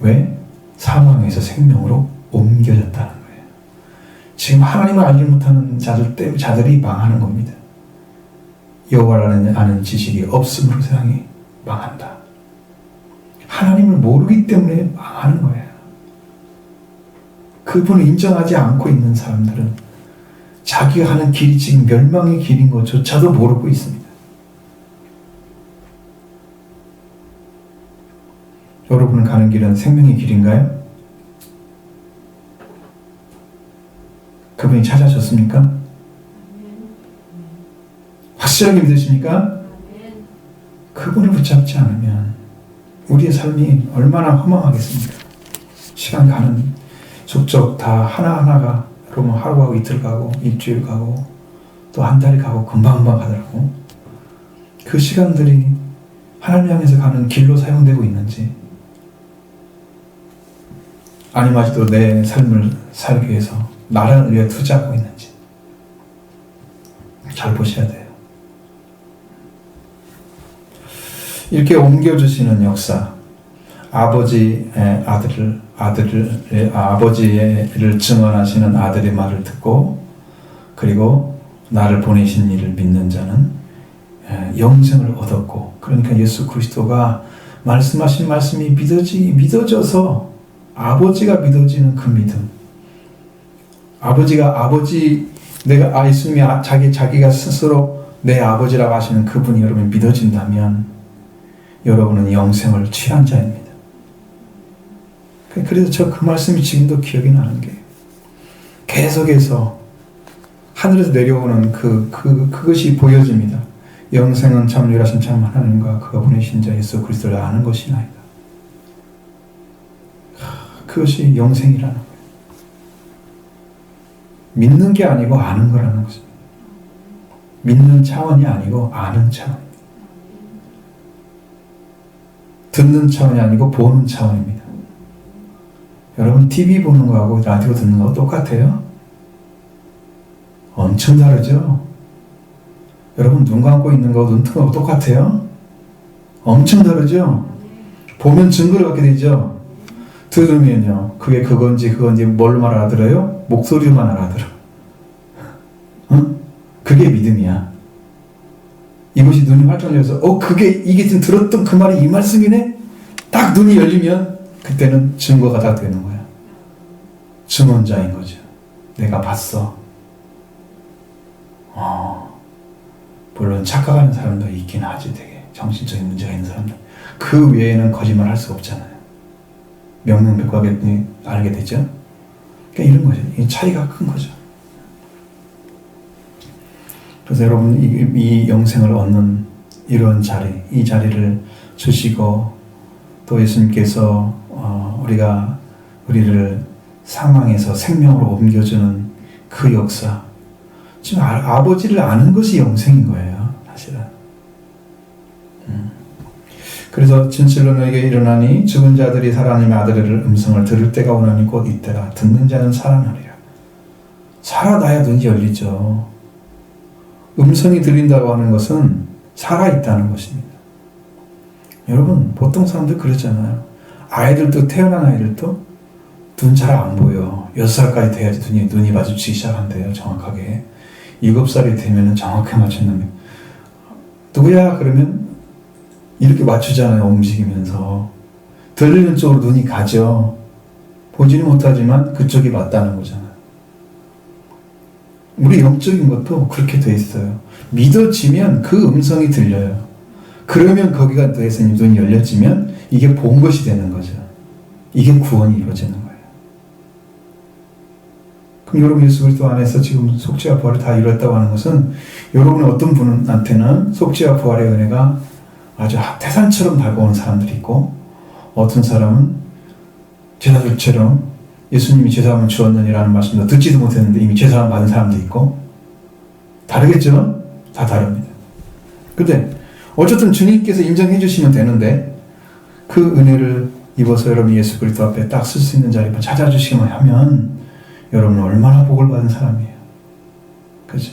왜? 사망에서 생명으로 옮겨졌다는 거예요. 지금 하나님을 알지 못하는 자들이 망하는 겁니다. 여호와를 아는 지식이 없으므로 세상이 망한다. 하나님을 모르기 때문에 망하는 거예요. 그분을 인정하지 않고 있는 사람들은 자기가 하는 길이 지금 멸망의 길인 것조차도 모르고 있습니다. 여러분 가는 길은 생명의 길인가요? 그분이 찾아줬습니까? 확실하게 믿으십니까? 그분을 붙잡지 않으면 우리의 삶이 얼마나 허망하겠습니까? 시간 가는 족족 다 하나하나가 여러분 하루 가고 이틀 가고 일주일 가고 또 한 달이 가고 금방금방 가더라고. 그 시간들이 하나님 향해서 가는 길로 사용되고 있는지 아니면 아직도 내 삶을 살기 위해서 나를 위해 투자하고 있는지 잘 보셔야 돼요. 이렇게 옮겨주시는 역사, 아버지의 아버지를 증언하시는 아들의 말을 듣고 그리고 나를 보내신 이를 믿는 자는 영생을 얻었고, 그러니까 예수 그리스도가 말씀하신 말씀이 믿어져서 아버지가 믿어지는 그 믿음. 내가 예수님이 자기가 스스로 내 아버지라고 하시는 그분이 여러분 믿어진다면 여러분은 영생을 취한 자입니다. 그래서 저 그 말씀이 지금도 기억이 나는 게 계속해서 하늘에서 내려오는 그것이 보여집니다. 영생은 참 유일하신 참 하나님과 그가 보내신 자 예수 그리스도를 아는 것이나이다. 그것이 영생이라는 거예요. 믿는 게 아니고 아는 거라는 것입니다. 믿는 차원이 아니고 아는 차원. 듣는 차원이 아니고 보는 차원입니다. 여러분 TV 보는 거하고 라디오 듣는 거하고 똑같아요? 엄청 다르죠? 여러분 눈 감고 있는 거하고 눈 뜨는 거하고 똑같아요? 엄청 다르죠? 보면 증거를 갖게 되죠? 들으면요 그게 그건지 뭘로 알아들어요? 목소리로만 알아들어. 그게 믿음이야. 이것이 눈이 활짝 열려서 이게 지금 들었던 그 말이 이 말씀이네? 딱 눈이 열리면 그때는 증거가 다 되는 거야. 증언자인 거죠. 내가 봤어. 물론 착각하는 사람도 있긴 하지. 되게 정신적인 문제가 있는 사람들. 그 외에는 거짓말 할 수 없잖아요. 명명백백하게 알게 되죠. 그러니까 이런 거죠. 이 차이가 큰 거죠. 그래서 여러분 이 영생을 얻는 이런 자리, 이 자리를 주시고 또 예수님께서 우리를 사망에서 생명으로 옮겨주는 그 역사, 지금 아버지를 아는 것이 영생인 거예요, 사실은. 그래서 진실로 너에게 일어나니 죽은 자들이 하나님의 아들의 음성을 들을 때가 오나니 곧 이때라. 듣는 자는 살아나리라. 살아나야 눈이 열리죠. 음성이 들린다고 하는 것은 살아있다는 것입니다. 여러분 보통 사람들 그러잖아요. 아이들도 태어난 아이들도 눈 잘 안 보여. 6살까지 돼야지 눈이 마주치기 시작한대요. 정확하게 7살이 되면 정확하게 맞춘다며. 누구야? 그러면 이렇게 맞추잖아요. 움직이면서 들리는 쪽으로 눈이 가죠. 보지는 못하지만 그쪽이 맞다는 거잖아요. 우리 영적인 것도 그렇게 돼 있어요. 믿어지면 그 음성이 들려요. 그러면 거기가 돼서 눈이 열려지면 이게 본 것이 되는 거죠. 이게 구원이 이루어지는 거예요. 그럼 여러분 예수 그리스도 안에서 지금 속죄와 부활을 다 이루었다고 하는 것은 여러분 어떤 분한테는 속죄와 부활의 은혜가 아주 태산처럼 다가오는 사람들이 있고 어떤 사람은 제사들처럼 예수님이 제사함을 주었느니라는 말씀도 듣지도 못했는데 이미 제사함 받은 사람도 있고 다르겠죠? 다 다릅니다. 근데 어쨌든 주님께서 인정해 주시면 되는데 그 은혜를 입어서 여러분이 예수 그리스도 앞에 딱 쓸 수 있는 자리만 찾아주시기만 하면 여러분은 얼마나 복을 받은 사람이에요. 그죠?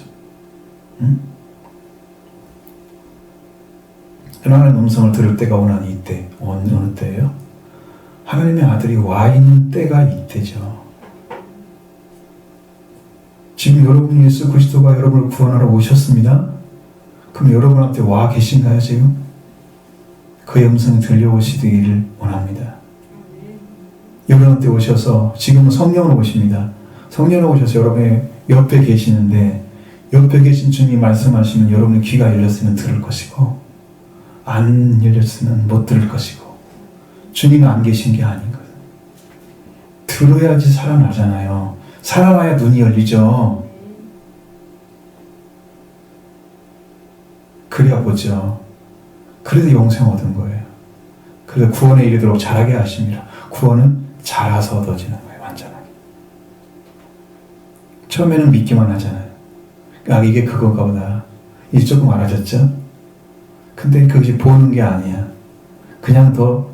하나님의 음성을 들을 때가 오나니 이때. 어느 때예요? 하나님의 아들이 와 있는 때가 이때죠. 지금 여러분 예수 그리스도가 여러분을 구원하러 오셨습니다. 그럼 여러분한테 와 계신가요 지금? 그의 음성이 들려오시기를 원합니다. 여러분한테 오셔서 지금은 성령으로 오십니다. 성령으로 오셔서 여러분의 옆에 계시는데 옆에 계신 주님이 말씀하시면 여러분의 귀가 열렸으면 들을 것이고 안 열렸으면 못 들을 것이고 주님이 안 계신 게 아닌 거예요. 들어야지 살아나잖아요. 살아나야 눈이 열리죠. 그래야 보죠. 그래도 영생 얻은 거예요. 그래서 구원에 이르도록 잘하게 하십니다. 구원은 잘해서 얻어지는 거예요. 완전하게. 처음에는 믿기만 하잖아요. 아, 이게 그건가 보다. 이제 조금 알아졌죠? 근데 그것이 보는 게 아니야. 그냥 더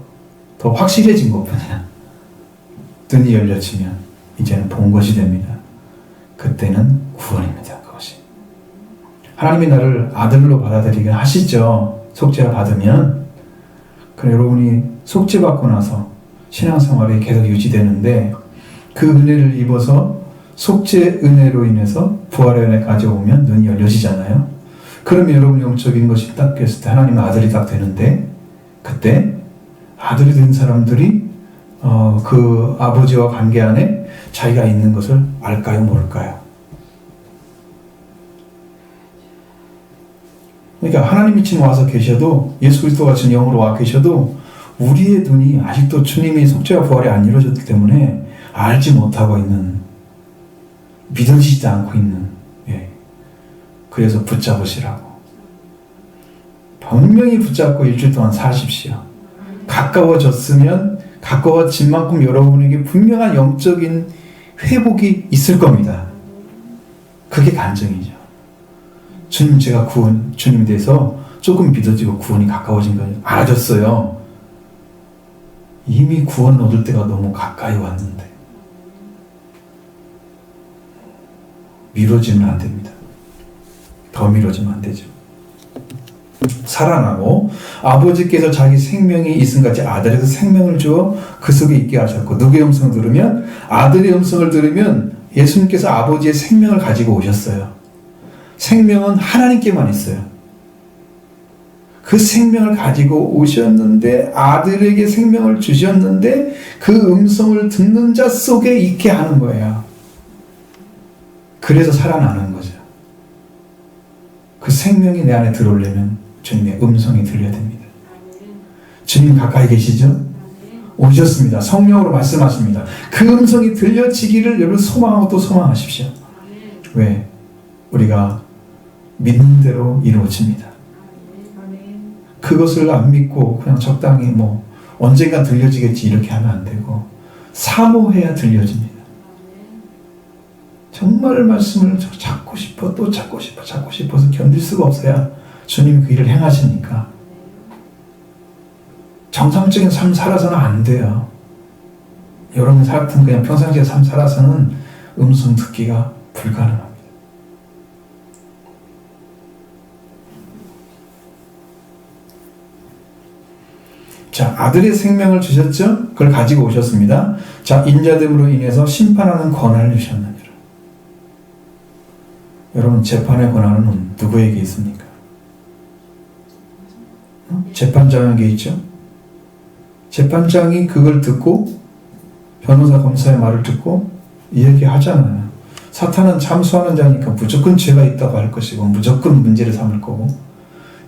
확실해진 것 뿐이야. 눈이 열려지면 이제는 본 것이 됩니다. 그때는 구원입니다. 그것이. 하나님이 나를 아들로 받아들이게 하시죠. 속죄를 받으면. 그래, 여러분이 속죄받고 나서 신앙생활이 계속 유지되는데 그 은혜를 입어서 속죄 은혜로 인해서 부활의 은혜까지 오면 눈이 열려지잖아요. 그러면 여러분 영적인 것이 딱 됐을 때 하나님의 아들이 딱 되는데 그때 아들이 된 사람들이 그 아버지와 관계 안에 자기가 있는 것을 알까요, 모를까요? 그러니까 하나님이 지금 와서 계셔도 예수 그리스도 같은 영으로 와 계셔도 우리의 눈이 아직도 주님이 속죄와 부활이 안 이루어졌기 때문에 알지 못하고 있는, 믿어지지 않고 있는, 그래서 붙잡으시라고. 분명히 붙잡고 일주일 동안 사십시오. 가까워졌으면 가까워진 만큼 여러분에게 분명한 영적인 회복이 있을 겁니다. 그게 간증이죠. 주님, 제가 주님에 대해서 조금 믿어지고 구원이 가까워진 거 알아졌어요. 이미 구원 얻을 때가 너무 가까이 왔는데 미뤄지면 안 됩니다. 더 미뤄지면 안 되죠. 살아나고 아버지께서 자기 생명이 있음같이 아들에서 생명을 주어 그 속에 있게 하셨고, 누구의 음성을 들으면, 아들의 음성을 들으면 예수님께서 아버지의 생명을 가지고 오셨어요. 생명은 하나님께만 있어요. 그 생명을 가지고 오셨는데, 아들에게 생명을 주셨는데 그 음성을 듣는 자 속에 있게 하는 거예요. 그래서 살아나는 거죠. 그 생명이 내 안에 들어오려면 주님의 음성이 들려야 됩니다. 주님 가까이 계시죠? 오셨습니다. 성령으로 말씀하십니다. 그 음성이 들려지기를 여러분 소망하고 또 소망하십시오. 왜? 우리가 믿는 대로 이루어집니다. 그것을 안 믿고 그냥 적당히 언젠가 들려지겠지 이렇게 하면 안 되고 사모해야 들려집니다. 정말 말씀을 찾고 싶어, 또 찾고 싶어서 견딜 수가 없어야 주님이 그 일을 행하시니까. 정상적인 삶 살아서는 안 돼요. 여러분 같은 그냥 평상시의 삶 살아서는 음성 듣기가 불가능합니다. 자, 아들의 생명을 주셨죠? 그걸 가지고 오셨습니다. 자, 인자됨으로 인해서 심판하는 권한을 주셨느니라. 여러분, 재판의 권한은 누구에게 있습니까? 재판장에게 있죠? 재판장이 그걸 듣고 변호사, 검사의 말을 듣고 이야기하잖아요. 사탄은 참수하는 자니까 무조건 죄가 있다고 할 것이고 무조건 문제를 삼을 거고,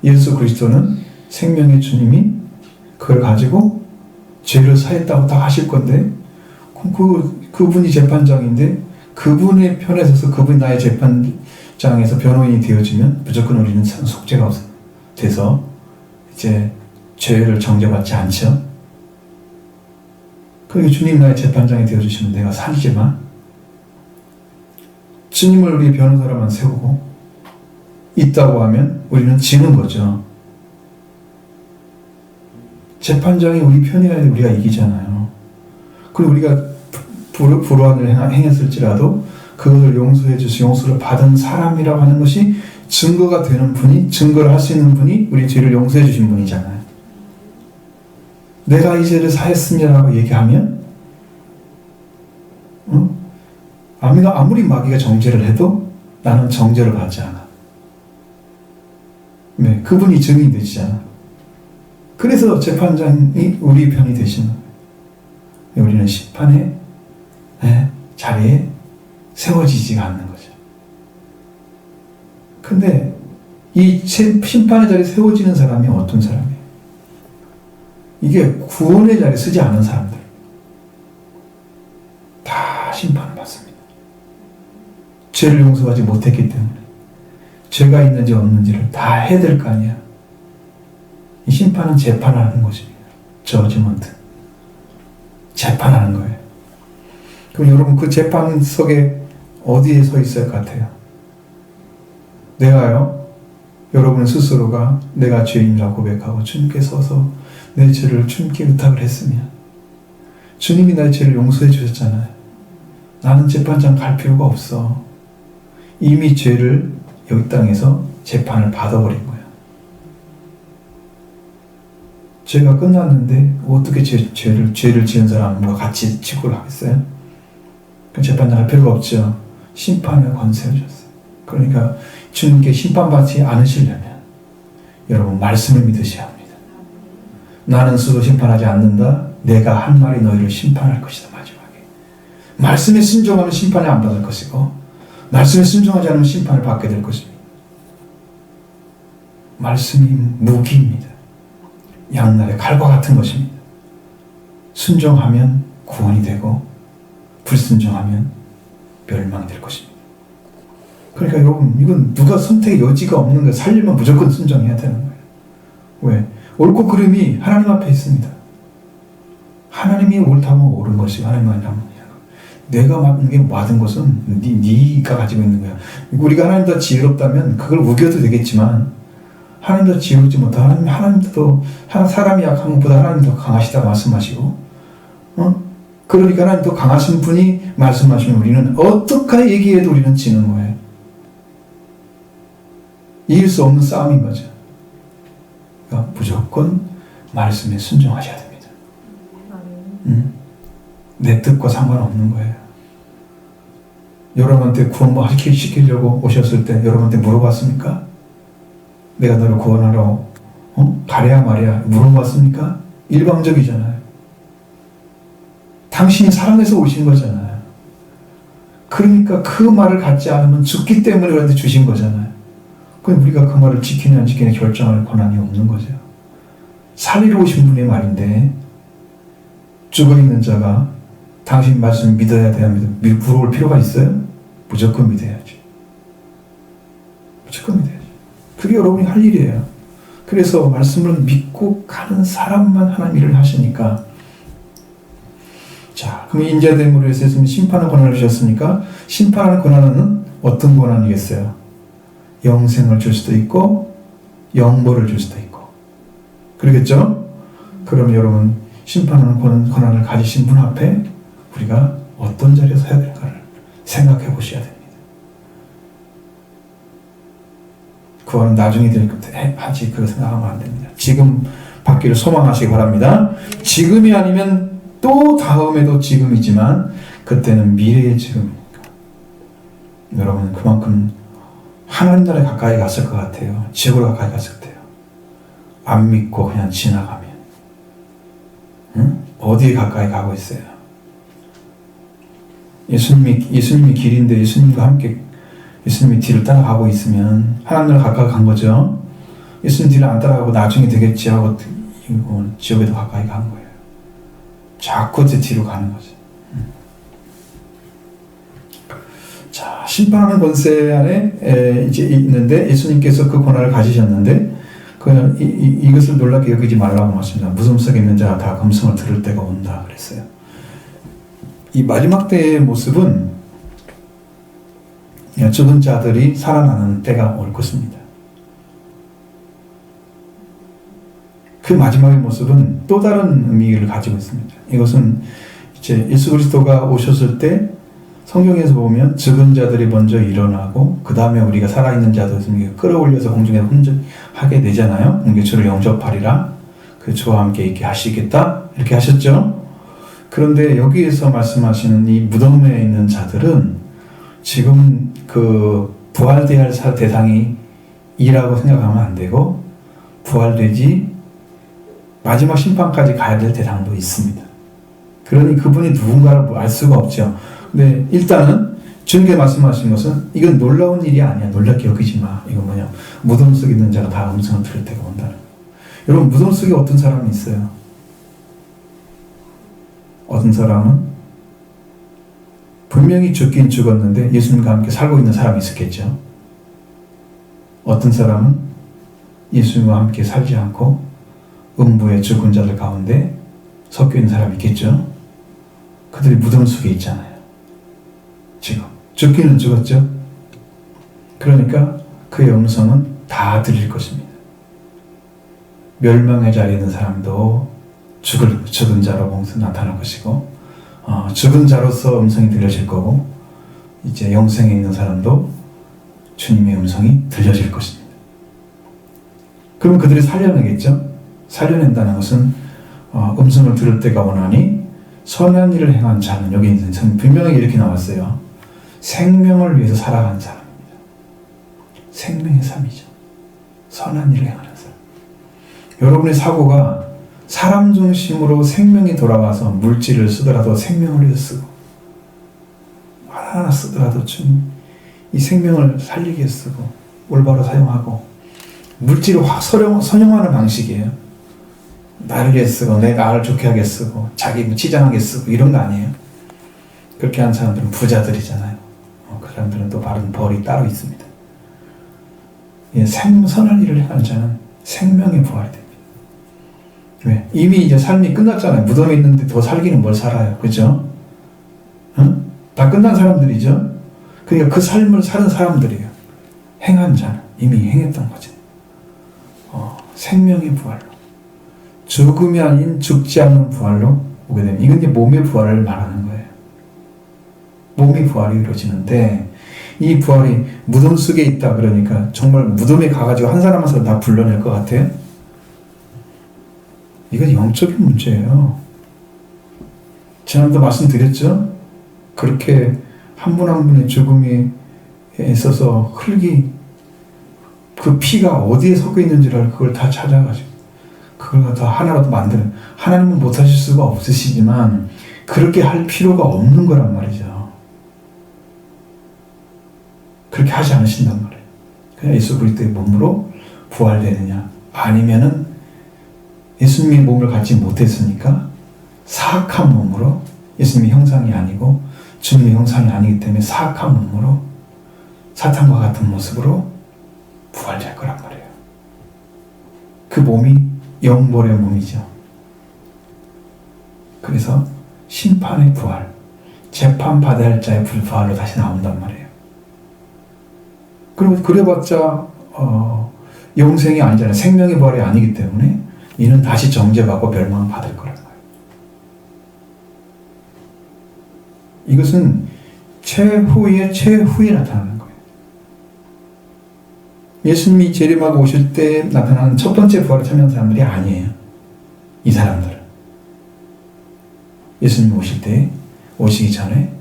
예수 그리스도는 생명의 주님이 그걸 가지고 죄를 사했다고 다 하실 건데, 그분이 재판장인데 그분의 편에 서서 그분이 나의 재판장에서 변호인이 되어지면 무조건 우리는 속죄가 돼서 이제 죄를 정죄받지 않죠. 그러니까 주님 나의 재판장이 되어주시면 내가 살지만, 주님을 우리 변호사로만 세우고 있다고 하면 우리는 지는 거죠. 재판장이 우리 편이어야 우리가 이기잖아요. 그리고 우리가 불화를 행했을지라도 그것을 용서해 주시, 용서를 받은 사람이라고 하는 것이 증거가 되는 분이, 증거를 할 수 있는 분이 우리 죄를 용서해 주신 분이잖아요. 내가 이 죄를 사했습니다라고 얘기하면 아무리 마귀가 정죄를 해도 나는 정죄를 받지 않아. 네, 그분이 증인이 되시잖아. 그래서 재판장이 우리 편이 되시는 거예요. 우리는 심판의 자리에 세워지지가 않는 거죠. 근데 이 심판의 자리에 세워지는 사람이 어떤 사람이에요? 이게 구원의 자리에 서지 않은 사람들. 다 심판을 받습니다. 죄를 용서하지 못했기 때문에 죄가 있는지 없는지를 다 해야 될 거 아니야. 이 심판은 재판하는 것입니다. 저지먼트. 재판하는 거예요. 그럼 여러분 그 재판석에 어디에 서 있을 것 같아요? 내가요? 여러분 스스로가 내가 죄인이라고 고백하고 주님께 서서 내 죄를 주님께 의탁을 했으면 주님이 나의 죄를 용서해 주셨잖아요. 나는 재판장 갈 필요가 없어. 이미 죄를 여기 땅에서 재판을 받아버린 거야. 죄가 끝났는데 어떻게 죄를 지은 사람과 같이 취급을 하겠어요? 그 재판장 할 필요가 없죠. 심판의 권세를 줬어요. 그러니까 주님께 심판받지 않으시려면 여러분 말씀을 믿으셔야 합니다. 나는 스스로 심판하지 않는다. 내가 한 말이 너희를 심판할 것이다. 마지막에 말씀에 순종하면 심판을 안 받을 것이고 말씀에 순종하지 않으면 심판을 받게 될 것입니다. 말씀이 무기입니다. 양날의 칼과 같은 것입니다. 순종하면 구원이 되고 불순종하면 멸망이 될 것입니다. 그러니까 여러분 이건 누가 선택의 여지가 없는 거예요. 살려면 무조건 순종해야 되는 거예요. 왜? 옳고 그름이 하나님 앞에 있습니다. 하나님이 옳다면 옳은 것이고 하나님 아니라면 내가 받은 것은 네가 가지고 있는 거야. 우리가 하나님보다 지혜롭다면 그걸 우겨도 되겠지만 하나님보다 지혜롭지 못한 하나님도 사람이 약한 것보다 하나님이 더 강하시다고 말씀하시고 그러니까 하나님 더 강하신 분이 말씀하시면 우리는 어떻게 얘기해도 우리는 지는 거예요. 이길 수 없는 싸움인 거죠. 그러니까 무조건 말씀에 순종하셔야 됩니다. 내 뜻과 상관없는 거예요. 여러분한테 구원 시키려고 오셨을 때 여러분한테 물어봤습니까? 내가 너를 구원하러 가랴 말이야 물어봤습니까? 일방적이잖아요. 당신이 사랑해서 오신 거잖아요. 그러니까 그 말을 갖지 않으면 죽기 때문에 우리한테 주신 거잖아요. 그럼 우리가 그 말을 지키냐 안 지키냐 결정할 권한이 없는 거죠. 살리러 오신 분의 말인데 죽어있는 자가 당신 말씀을 믿어야 돼야 물어볼 필요가 있어요? 무조건 믿어야지. 무조건 믿어야지. 그게 여러분이 할 일이에요. 그래서 말씀을 믿고 가는 사람만 하나님 일을 하시니까 자, 그럼 인자됨으로 해서 심판의 권한을 주셨으니까 심판하는 권한은 어떤 권한이겠어요? 영생을 줄 수도 있고 영벌을 줄 수도 있고 그러겠죠? 그럼 여러분 심판하는 권한을 가지신 분 앞에 우리가 어떤 자리에서 해야 될까를 생각해 보셔야 됩니다. 그거는 나중에 하지 그거 생각하면 안 됩니다. 지금 받기를 소망하시기 바랍니다. 지금이 아니면 또 다음에도 지금이지만 그때는 미래의 지금이니까 여러분 그만큼 하나님 나라에 가까이 갔을 것 같아요. 지옥으로 가까이 갔을 때요. 안 믿고 그냥 지나가면 어디에 가까이 가고 있어요? 예수님이 길인데 예수님과 함께 예수님이 뒤를 따라가고 있으면 하나님 나라 가까이 간 거죠. 예수님 뒤를 안 따라가고 나중에 되겠지 하고 지옥에도 가까이 간 거예요. 자꾸 제 뒤로 가는 거죠. 자, 심판하는 권세 안에 이제 있는데 예수님께서 그 권한을 가지셨는데 이것을 놀랍게 여기지 말라고 하십니다. 무덤 속에 있는 자가 다 금성을 들을 때가 온다 그랬어요. 이 마지막 때의 모습은 죽은 자들이 살아나는 때가 올 것입니다. 그 마지막의 모습은 또 다른 의미를 가지고 있습니다. 이것은 이제 예수 그리스도가 오셨을 때 성경에서 보면 죽은 자들이 먼저 일어나고 그 다음에 우리가 살아있는 자들을 끌어올려서 공중에 혼전하게 되잖아요. 주를 영접하리라. 그 주와 함께 있게 하시겠다. 이렇게 하셨죠. 그런데 여기에서 말씀하시는 이 무덤에 있는 자들은 지금 그 부활되어야 할 대상이 이라고 생각하면 안 되고 부활되지 마지막 심판까지 가야 될 대상도 있습니다. 그러니 그분이 누군가를 알 수가 없죠. 근데 일단은 주님께 말씀하신 것은 이건 놀라운 일이 아니야. 놀랍게 여기지 마. 이건 뭐냐? 무덤 속에 있는 자가 다 음성을 들을 때가 온다는 거예요. 여러분 무덤 속에 어떤 사람이 있어요? 어떤 사람은 분명히 죽긴 죽었는데 예수님과 함께 살고 있는 사람이 있었겠죠. 어떤 사람은 예수님과 함께 살지 않고 음부의 죽은 자들 가운데 섞여 있는 사람이 있겠죠. 그들이 무덤 속에 있잖아요. 지금 죽기는 죽었죠. 그러니까 그의 음성은 다 들릴 것입니다. 멸망의 자리에 있는 사람도 죽은 자로 몸소 나타날 것이고, 죽은 자로서 음성이 들려질 거고, 이제 영생에 있는 사람도 주님의 음성이 들려질 것입니다. 그럼 그들이 살려내겠죠? 살려낸다는 것은 음성을 들을 때가 오나니 선한 일을 행한 자는, 여기 있는 분명히 이렇게 나왔어요. 생명을 위해서 살아가는 사람입니다. 생명의 삶이죠. 선한 일을 행하는 사람. 여러분의 사고가 사람 중심으로 생명이 돌아와서 물질을 쓰더라도 생명을 위해서 쓰고, 하나하나 쓰더라도 이 생명을 살리기 위해서 쓰고, 올바로 사용하고, 물질을 확 선용하는 방식이에요. 나를 위해서 쓰고, 내 나를 좋게 하게 쓰고, 자기 치장하게 쓰고, 이런 거 아니에요. 그렇게 하는 사람들은 부자들이잖아요. 그 사람들은 또 바른 벌이 따로 있습니다. 선한 일을 행하는 자는 생명의 부활이 됩니다. 왜? 이미 이제 삶이 끝났잖아요. 무덤에 있는데 더 살기는 뭘 살아요. 그죠? 응? 다 끝난 사람들이죠? 그러니까 그 삶을 사는 사람들이에요. 행한 자는 이미 행했던 거죠. 생명의 부활로. 죽음이 아닌 죽지 않는 부활로 오게 됩니다. 이건 이제 몸의 부활을 말하는 거예요. 몸의 부활이 이루어지는데, 이 부활이 무덤 속에 있다 그러니까 정말 무덤에 가가지고 한 사람 한 사람 다 불러낼 것 같아요? 이건 영적인 문제예요. 지난번도 말씀드렸죠? 그렇게 한 분 한 분의 죽음이 있어서 흙이, 그 피가 어디에 섞여 있는지를 그걸 다 찾아가지고 그걸 다 하나라도 만드는, 하나님은 못하실 수가 없으시지만 그렇게 할 필요가 없는 거란 말이죠. 그렇게 하지 않으신단 말이에요. 그냥 예수 그리스도의 몸으로 부활되느냐, 아니면은 예수님의 몸을 갖지 못했으니까 사악한 몸으로, 예수님의 형상이 아니고 주님의 형상이 아니기 때문에 사악한 몸으로 사탄과 같은 모습으로 부활될 거란 말이에요. 그 몸이 영벌의 몸이죠. 그래서 심판의 부활, 재판받아야 할 자의 부활로 다시 나온단 말이에요. 그리고 그래봤자 영생이 아니잖아요. 생명의 부활이 아니기 때문에 이는 다시 정죄받고 멸망받을 거란 말이에요. 이것은 최후의 최후에 나타나는 거예요. 예수님이 재림하고 오실 때 나타나는 첫 번째 부활을 참여한 사람들이 아니에요. 이 사람들은 예수님 오시기 전에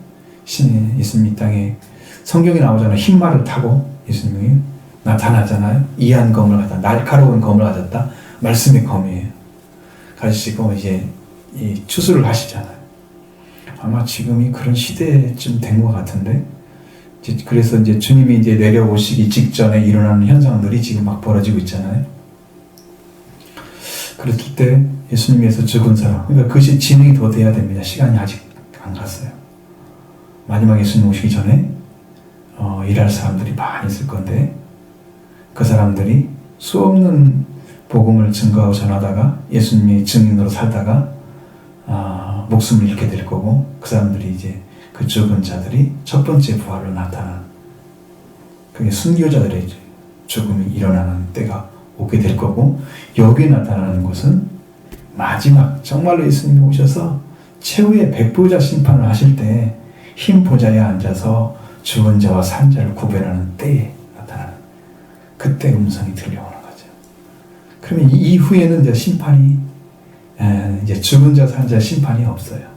예수님 이 땅에, 성경에 나오잖아요. 흰 말을 타고 예수님이 나타나잖아요. 이한 검을 가졌다. 날카로운 검을 가졌다. 말씀의 검이에요. 가지시고 이제 이 추수를 하시잖아요. 아마 지금이 그런 시대쯤 된 것 같은데, 그래서 이제 주님이 이제 내려오시기 직전에 일어나는 현상들이 지금 막 벌어지고 있잖아요. 그랬을 때 예수님에서 죽은 사람, 그러니까 그것이 진행이 더 돼야 됩니다. 시간이 아직 안 갔어요. 마지막 예수님 오시기 전에 일할 사람들이 많이 있을 건데, 그 사람들이 수없는 복음을 증거하고 전하다가 예수님의 증인으로 살다가 목숨을 잃게 될 거고, 그 사람들이 이제 그 죽은 자들이 첫 번째 부활로 나타나는, 그게 순교자들의 죽음이 일어나는 때가 오게 될 거고, 여기 나타나는 것은 마지막 정말로 예수님이 오셔서 최후의 백보자 심판을 하실 때 흰 보좌에 앉아서 죽은 자와 산 자를 구별하는 때에 나타나는, 그때 음성이 들려오는 거죠. 그러면 이후에는 이제 심판이, 이제 죽은 자, 산 자 심판이 없어요.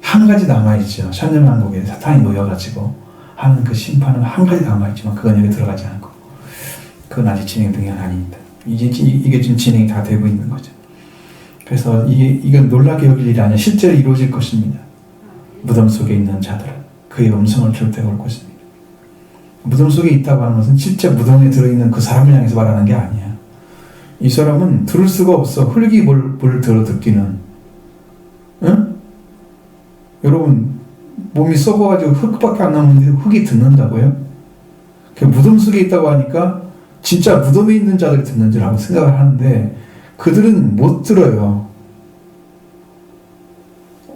한 가지 남아있죠. 천년왕국에 사탄이 놓여가지고 하는 그 심판은 한 가지 남아있지만 그건 여기 들어가지 않고, 그건 아직 진행된 아닙니다. 이게 지금 진행이 다 되고 있는 거죠. 그래서 이건 놀랍게 여길 일이 아니라 실제로 이루어질 것입니다. 무덤 속에 있는 자들은 그의 음성을 들을 때가 올 것입니다. 무덤 속에 있다고 하는 것은 실제 무덤에 들어있는 그 사람을 향해서 말하는 게 아니에요. 이 사람은 들을 수가 없어. 흙이 뭘 들어 듣기는. 응? 여러분, 몸이 썩어가지고 흙밖에 안 남는데 흙이 듣는다고요? 무덤 속에 있다고 하니까 진짜 무덤에 있는 자들이 듣는 줄 알고 생각을 하는데, 그들은 못 들어요.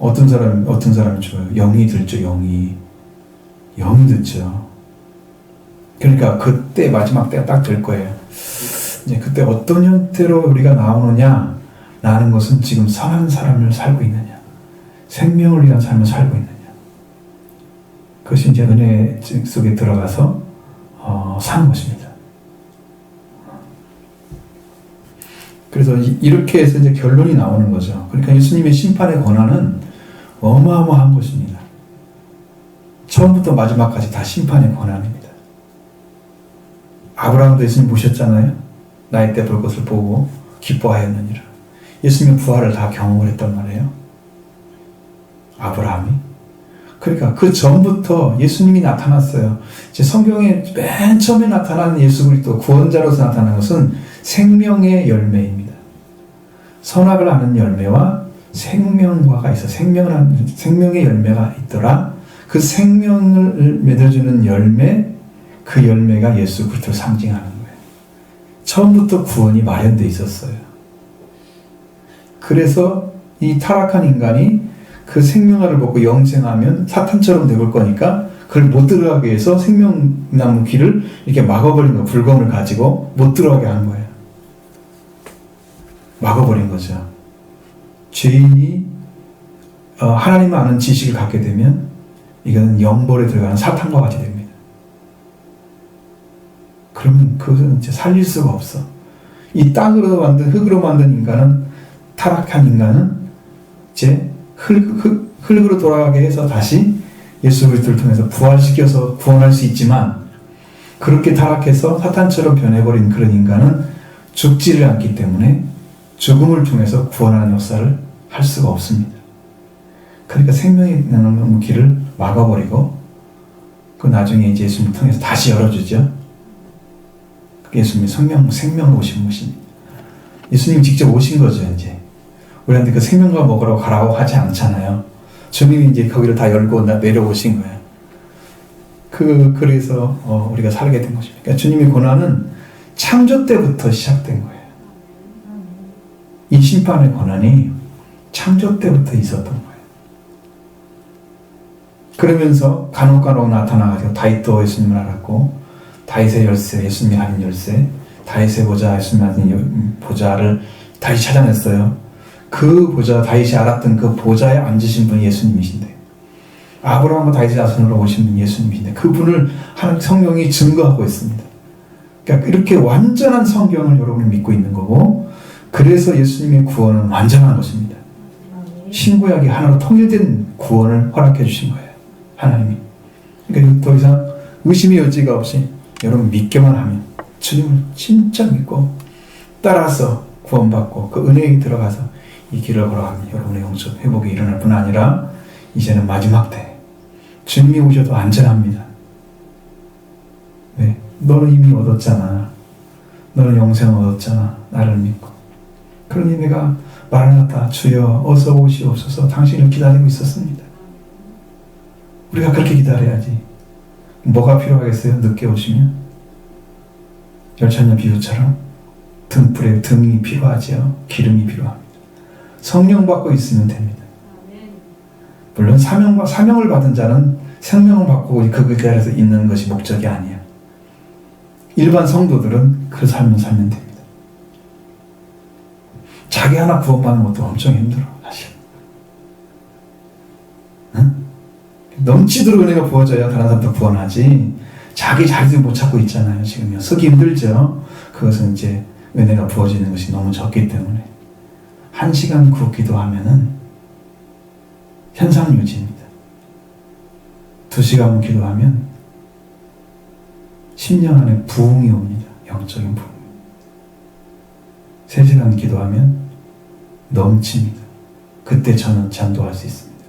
어떤 사람이 좋아요. 영이 들죠, 영이. 영 늦죠. 그러니까 그때 마지막 때가 딱 될 거예요. 이제 그때 어떤 형태로 우리가 나오느냐 라는 것은 지금 선한 삶을 살고 있느냐, 생명을 위한 삶을 살고 있느냐, 그것이 이제 은혜 속에 들어가서 사는 것입니다. 그래서 이렇게 해서 이제 결론이 나오는 거죠. 그러니까 예수님의 심판의 권한은 어마어마한 것입니다. 처음부터 마지막까지 다 심판의 권한입니다. 아브라함도 예수님 보셨잖아요. 나이 때 볼 것을 보고 기뻐하였느니라. 예수님의 부활을 다 경험을 했단 말이에요. 아브라함이. 그러니까 그 전부터 예수님이 나타났어요. 이제 성경에 맨 처음에 나타난 예수 그리스도 구원자로서 나타난 것은 생명의 열매입니다. 선악을 아는 열매와 생명과가 있어. 생명의 열매가 있더라. 그 생명을 맺어주는 열매, 그 열매가 예수 그리스도를 상징하는 거예요. 처음부터 구원이 마련되어 있었어요. 그래서 이 타락한 인간이 그 생명화를 먹고 영생하면 사탄처럼 되볼 거니까 그걸 못 들어가게 해서 생명나무 길을 이렇게 막아버린 거, 불검을 가지고 못 들어가게 한 거예요. 막아버린 거죠. 죄인이 하나님을 아는 지식을 갖게 되면 이거는 영벌에 들어가는 사탄과 같이 됩니다. 그러면 그것은 이제 살릴 수가 없어. 이 땅으로 만든, 흙으로 만든 인간은, 타락한 인간은 이제 흙으로 돌아가게 해서 다시 예수 그리스도를 통해서 부활시켜서 구원할 수 있지만, 그렇게 타락해서 사탄처럼 변해버린 그런 인간은 죽지를 않기 때문에 죽음을 통해서 구원하는 역사를 할 수가 없습니다. 그러니까 생명이 나는 길을 막아버리고, 그 나중에 이제 예수님을 통해서 다시 열어주죠. 예수님이 생명으로 오신 것입니다. 예수님이 직접 오신 거죠, 이제. 우리한테 그 생명과 먹으라고 가라고 하지 않잖아요. 주님이 이제 거기를 다 열고 내려오신 거예요. 그래서 우리가 살게 된 것입니다. 그러니까 주님의 고난은 창조 때부터 시작된 거예요. 이 심판의 고난이 창조 때부터 있었던 거예요. 그러면서 간혹 나타나가지고 다윗도 예수님을 알았고, 다윗의 열쇠, 예수님이 가진 열쇠, 다윗의 보좌, 예수님이 가진 보좌를 다시 찾아냈어요. 그 보좌, 다윗이 알았던 그 보좌에 앉으신 분이 예수님이신데, 아브라함과 다윗의 자손으로 오신 분이 예수님이신데, 그분을 하나님 성경이 증거하고 있습니다. 그러니까 이렇게 완전한 성경을 여러분이 믿고 있는 거고, 그래서 예수님의 구원은 완전한 것입니다. 신구약이 하나로 통일된 구원을 허락해 주신 거예요, 하나님이. 그러니까 더 이상 의심의 여지가 없이 여러분 믿기만 하면, 주님을 진짜 믿고 따라서 구원받고 그 은혜에 들어가서 이 길을 걸어가면 여러분의 영적 회복이 일어날 뿐 아니라 이제는 마지막 때 주님이 오셔도 안전합니다. 왜? 너는 이미 얻었잖아. 너는 영생 얻었잖아. 나를 믿고. 그러니 내가 마라나타 주여 어서 오시옵소서 당신을 기다리고 있었습니다. 우리가 그렇게 기다려야지. 뭐가 필요하겠어요? 늦게 오시면? 열찬년 비유처럼 등불에 등이 필요하지요. 기름이 필요합니다. 성령 받고 있으면 됩니다. 물론 사명을 받은 자는 생명을 받고 그 자리에서 있는 것이 목적이 아니에요. 일반 성도들은 그 삶을 살면 됩니다. 자기 하나 구원받는 것도 엄청 힘들어, 사실. 응? 넘치도록 은혜가 부어져야 다른 사람도 구원하지. 자기 자리도 못 찾고 있잖아요, 지금요. 쓰기 힘들죠. 그것은 이제 은혜가 부어지는 것이 너무 적기 때문에. 1시간 구 기도하면은 현상 유지입니다. 2시간 기도하면 10년 안에 부흥이 옵니다. 영적인 부흥. 3시간 기도하면 넘칩니다. 그때 저는 전도할 수 있습니다.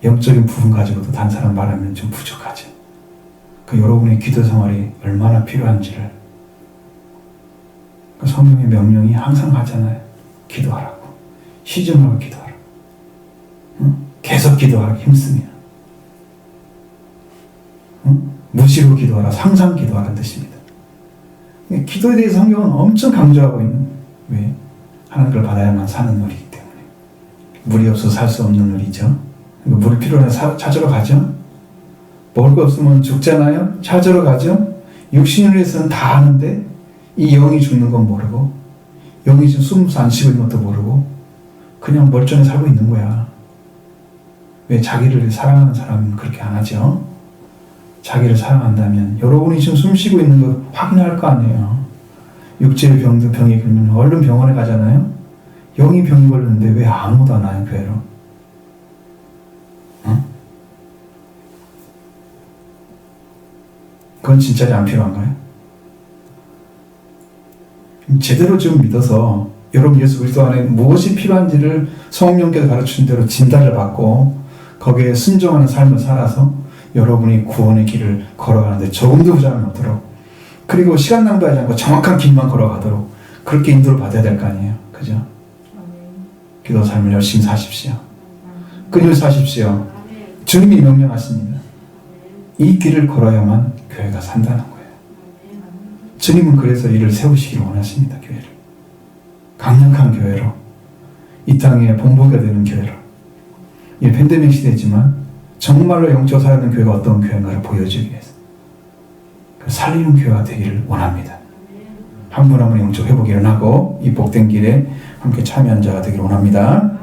영적인 부분 가지고도 다른 사람 말하면 좀 부족하죠. 그 여러분의 기도 생활이 얼마나 필요한지를 그 성령의 명령이 항상 하잖아요. 기도하라고. 쉬지 말고 기도하라고. 응? 계속 기도하라고 힘쓰면. 응? 무시로 기도하라. 항상 기도하라는 뜻입니다. 기도에 대해서 성경은 엄청 강조하고 있는. 왜? 하나님을 받아야만 사는 놀이기 때문에. 물이 없어서 살 수 없는 놀이죠. 물 필요해 찾으러 가죠. 먹을 거 없으면 죽잖아요. 찾으러 가죠. 육신을 위해서는 다 아는데 이 영이 죽는 건 모르고 영이 지금 숨도 안 쉬고 있는 것도 모르고 그냥 멀쩡히 살고 있는 거야. 왜? 자기를 사랑하는 사람은 그렇게 안 하죠. 자기를 사랑한다면 여러분이 지금 숨 쉬고 있는 거 확인할 거 아니에요. 육체의 병이 걸리면 얼른 병원에 가잖아요. 영이 병이 걸렸는데 왜 아무도 안 와요, 교회로? 어? 그건 진짜로 안 필요한가요? 제대로 좀 믿어서 여러분 예수 그리스도 안에 무엇이 필요한지를 성령께서 가르치신 대로 진단을 받고 거기에 순종하는 삶을 살아서 여러분이 구원의 길을 걸어가는데 조금도 부담이 없도록, 그리고 시간 낭비하지 않고 정확한 길만 걸어가도록 그렇게 인도를 받아야 될 거 아니에요. 그죠? 기도 삶을 열심히 사십시오. 끊임없이 사십시오. 주님이 명령하십니다. 이 길을 걸어야만 교회가 산다는 거예요. 주님은 그래서 이를 세우시기를 원하십니다. 교회를 강력한 교회로, 이 땅에 본보가 되는 교회로. 이 팬데믹 시대지만 정말로 영적으로 살아가는 교회가 어떤 교회인가를 보여주기 위해서 살리는 교회가 되기를 원합니다. 한 분 한 분 영적 회복이 일어나고 이 복된 길에 함께 참여하는 자가 되기를 원합니다.